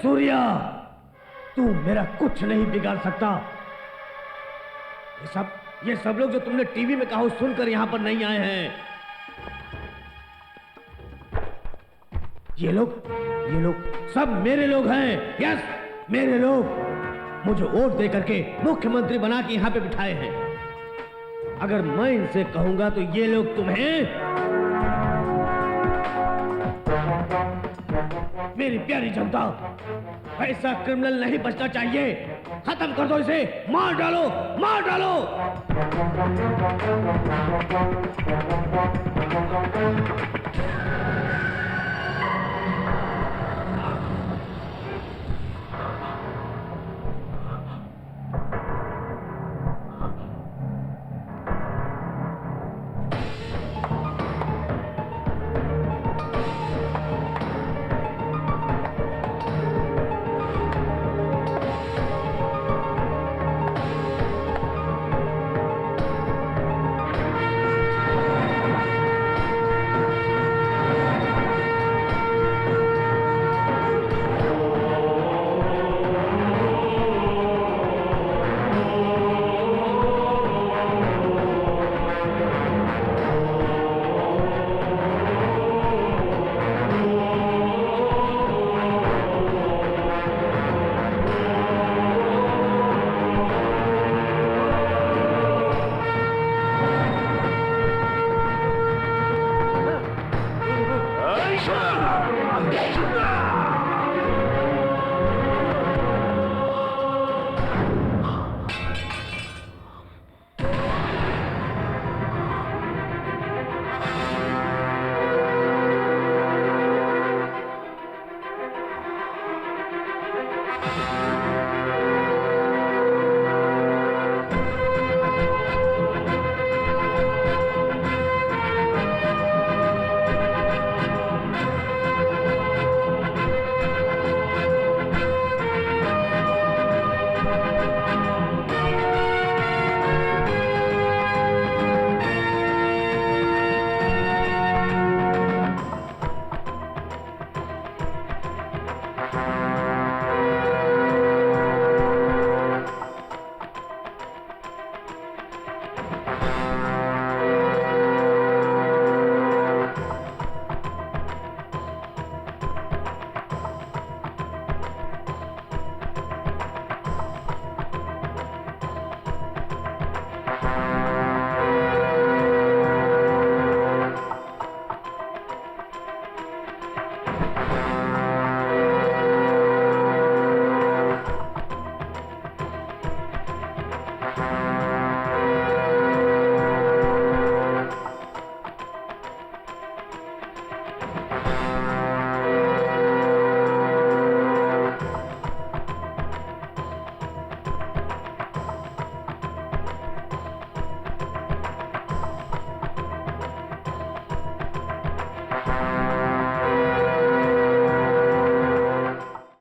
सूर्या, तू मेरा कुछ नहीं बिगाड़ सकता। ये सब लोग जो तुमने टीवी में कहा सुनकर यहां पर नहीं आए हैं। ये लोग सब मेरे लोग हैं। यस, मेरे लोग मुझे वोट दे करके मुख्यमंत्री बना के यहां पे बिठाए हैं। अगर मैं इनसे कहूंगा तो ये लोग तुम्हें, मेरी प्यारी जनता, ऐसा क्रिमिनल नहीं बचना चाहिए। खत्म कर दो इसे, मार डालो, मार डालो।